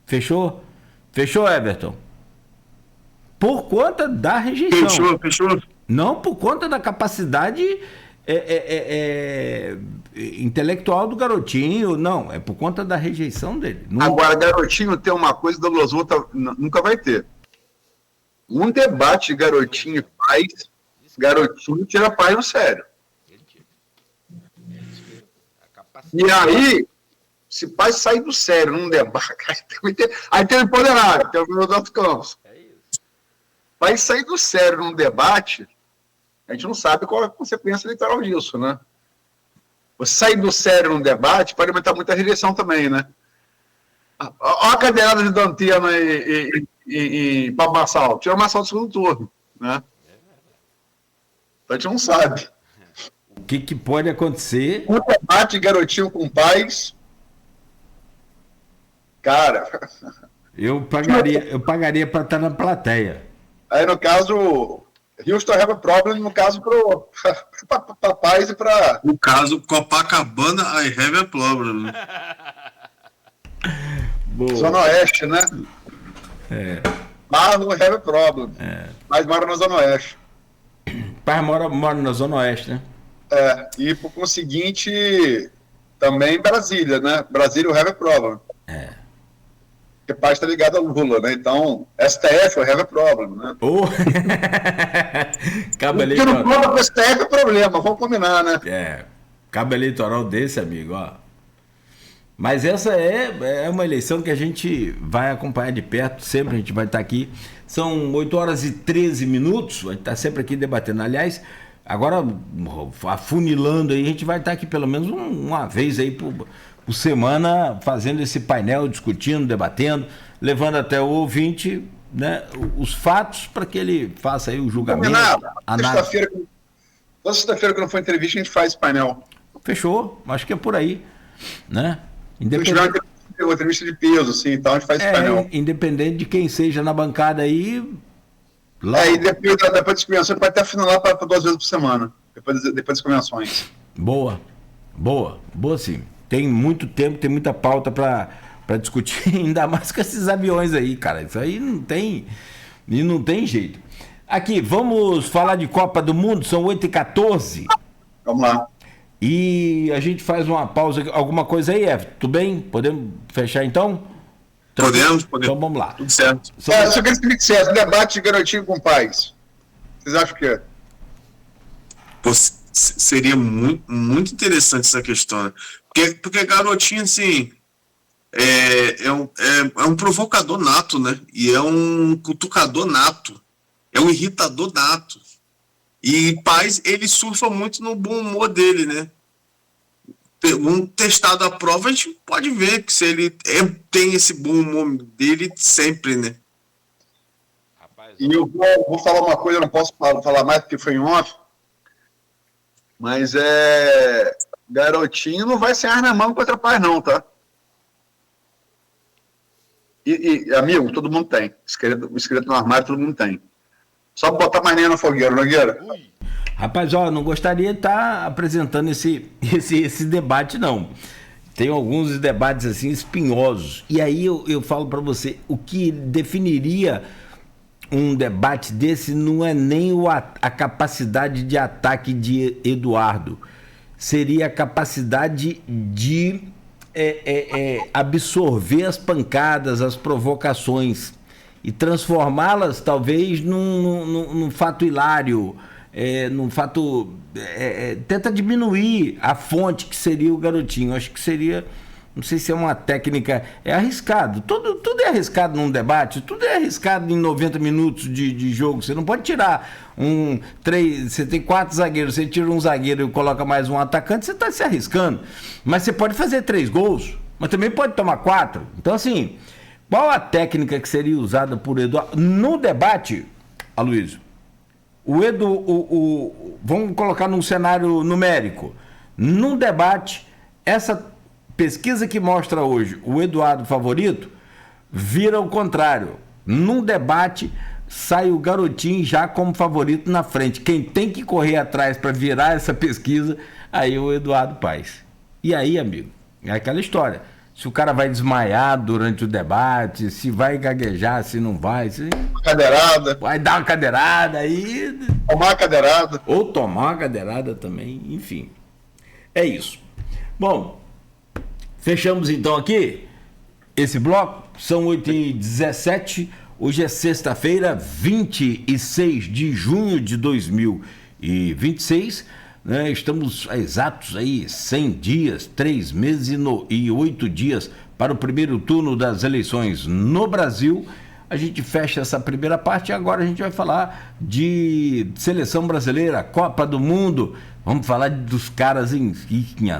[SPEAKER 4] Fechou? Fechou, Everton? Por conta da rejeição.
[SPEAKER 5] Fechou.
[SPEAKER 4] Não por conta da capacidade intelectual do Garotinho, não. É por conta da rejeição dele.
[SPEAKER 5] Agora, Garotinho tem uma coisa, Douglas Volta nunca vai ter. Um debate de Garotinho e Paes, Garotinho tira Paes no sério. E aí, se vai sair do sério num debate, aí tem o empoderado, tem o Rodolfo Campos. Vai sair do sério num debate, a gente não sabe qual é a consequência eleitoral disso, né? Você sair do sério num debate pode aumentar muita rejeição também, né? Olha a cadeirada de Dantena e Pablo Marçal. Tira o Marçal do segundo turno, né? A gente não sabe.
[SPEAKER 4] O que pode acontecer?
[SPEAKER 5] Um debate garotinho com pais. Cara.
[SPEAKER 4] Eu pagaria para estar na plateia.
[SPEAKER 5] Aí, no caso, Houston have a problem, no caso, para pais e para...
[SPEAKER 6] No caso, Copacabana, I have a problem.
[SPEAKER 5] Zona Oeste, né? Marlon have a problem. Mas mora na Zona Oeste.
[SPEAKER 4] Pai mora na Zona Oeste, né?
[SPEAKER 5] E por conseguinte, também Brasília, né? Brasília have a problem. Porque pai está ligado ao Lula, né? Então, STF have a problem, né?
[SPEAKER 4] Cabo
[SPEAKER 5] eleitoral. Porque não conta com o STF é problema, vamos combinar, né?
[SPEAKER 4] Cabo eleitoral desse, amigo, ó. Mas essa é uma eleição que a gente vai acompanhar de perto, sempre a gente vai estar aqui. São 8 horas e 13 minutos, a gente está sempre aqui debatendo. Aliás, agora, afunilando aí, a gente vai estar aqui pelo menos uma vez aí por semana, fazendo esse painel, discutindo, debatendo, levando até o ouvinte, né, os fatos para que ele faça aí o julgamento.
[SPEAKER 5] Toda sexta-feira que não for entrevista, a gente faz esse painel.
[SPEAKER 4] Fechou, acho que é por aí, né?
[SPEAKER 5] Independente... Uma entrevista de peso, assim, então a gente faz esse painel.
[SPEAKER 4] Independente de quem seja na bancada aí.
[SPEAKER 5] E depois das convenções, pode até afunilar para 2 vezes por semana, depois das convenções.
[SPEAKER 4] Boa sim. Tem muito tempo, tem muita pauta para discutir, ainda mais com esses aviões aí, cara. Isso aí não tem jeito. Aqui, vamos falar de Copa do Mundo, são 8h14.
[SPEAKER 5] Vamos lá.
[SPEAKER 4] E a gente faz uma pausa, alguma coisa aí, Everton? Tudo bem? Podemos fechar então?
[SPEAKER 6] Podemos.
[SPEAKER 4] Então vamos lá.
[SPEAKER 6] Tudo certo.
[SPEAKER 5] Só queria saber se é debate de garotinho com pais. Vocês acham que é?
[SPEAKER 6] Seria muito, muito interessante essa questão, né? Porque garotinho, assim, é um provocador nato, né? E é um cutucador nato. É um irritador nato. E pais, ele surfa muito no bom humor dele, né? Um testado à prova, a gente pode ver que se ele tem esse bom humor dele sempre, né?
[SPEAKER 5] E eu vou falar uma coisa, eu não posso falar mais porque foi em off, mas garotinho não vai sem ar na mão contra pai não, tá? E amigo, todo mundo tem. Esqueleto no armário, todo mundo tem. Só botar mais lenha na fogueira, Nogueira.
[SPEAKER 4] Rapaz, não gostaria de estar apresentando esse debate, não. Tem alguns debates assim espinhosos. E aí eu falo para você, o que definiria um debate desse não é nem a capacidade de ataque de Eduardo. Seria a capacidade de absorver as pancadas, as provocações e transformá-las talvez num fato hilário, num fato... tenta diminuir a fonte que seria o garotinho. Acho que seria... Não sei se é uma técnica... É arriscado. Tudo é arriscado num debate. Tudo é arriscado em 90 minutos de jogo. Você não pode tirar 3... Você tem 4 zagueiros. Você tira um zagueiro e coloca mais um atacante. Você está se arriscando. Mas você pode fazer 3 gols. Mas também pode tomar 4. Então, assim... Qual a técnica que seria usada por Eduardo? No debate, Aloysio, vamos colocar num cenário numérico. Num debate, essa pesquisa que mostra hoje o Eduardo favorito, vira o contrário. Num debate, sai o garotinho já como favorito na frente. Quem tem que correr atrás para virar essa pesquisa, aí é o Eduardo Paes. E aí, amigo, é aquela história. Se o cara vai desmaiar durante o debate, se vai gaguejar, se não vai.
[SPEAKER 5] Cadeirada.
[SPEAKER 4] Vai dar uma cadeirada aí.
[SPEAKER 5] Tomar uma cadeirada.
[SPEAKER 4] Ou tomar uma cadeirada também, enfim. É isso. Bom, fechamos então aqui esse bloco. São 8h17. Hoje é sexta-feira, 26 de junho de 2026. né? Estamos exatos aí 100 dias, 3 meses e 8 dias para o primeiro turno das eleições no Brasil. A gente fecha essa primeira parte e agora a gente vai falar de seleção brasileira, Copa do Mundo. Vamos falar dos caras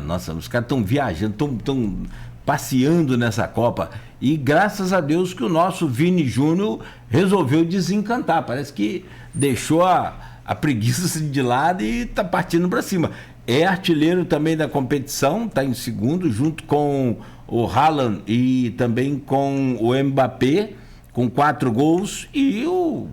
[SPEAKER 4] nossa, os caras estão viajando, estão passeando nessa Copa. E graças a Deus que o nosso Vini Júnior resolveu desencantar. Parece que deixou a preguiça de lado e está partindo para cima. É artilheiro também da competição, está em segundo, junto com o Haaland e também com o Mbappé, com 4 gols, e o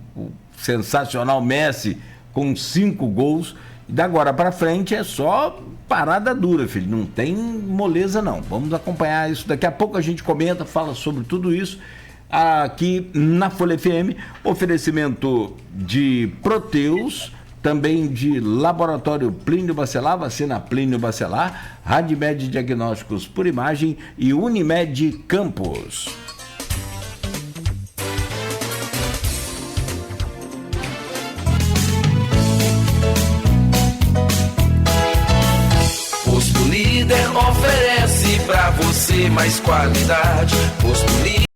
[SPEAKER 4] sensacional Messi com 5 gols. E da agora para frente é só parada dura, filho, não tem moleza não. Vamos acompanhar isso, daqui a pouco a gente comenta, fala sobre tudo isso aqui na Folha FM. Oferecimento de Proteus, também de Laboratório Plínio Bacelar, vacina Plínio Bacelar, Radmed Diagnósticos por Imagem e Unimed Campos.
[SPEAKER 8] Posto Líder oferece pra você mais qualidade. Posto Líder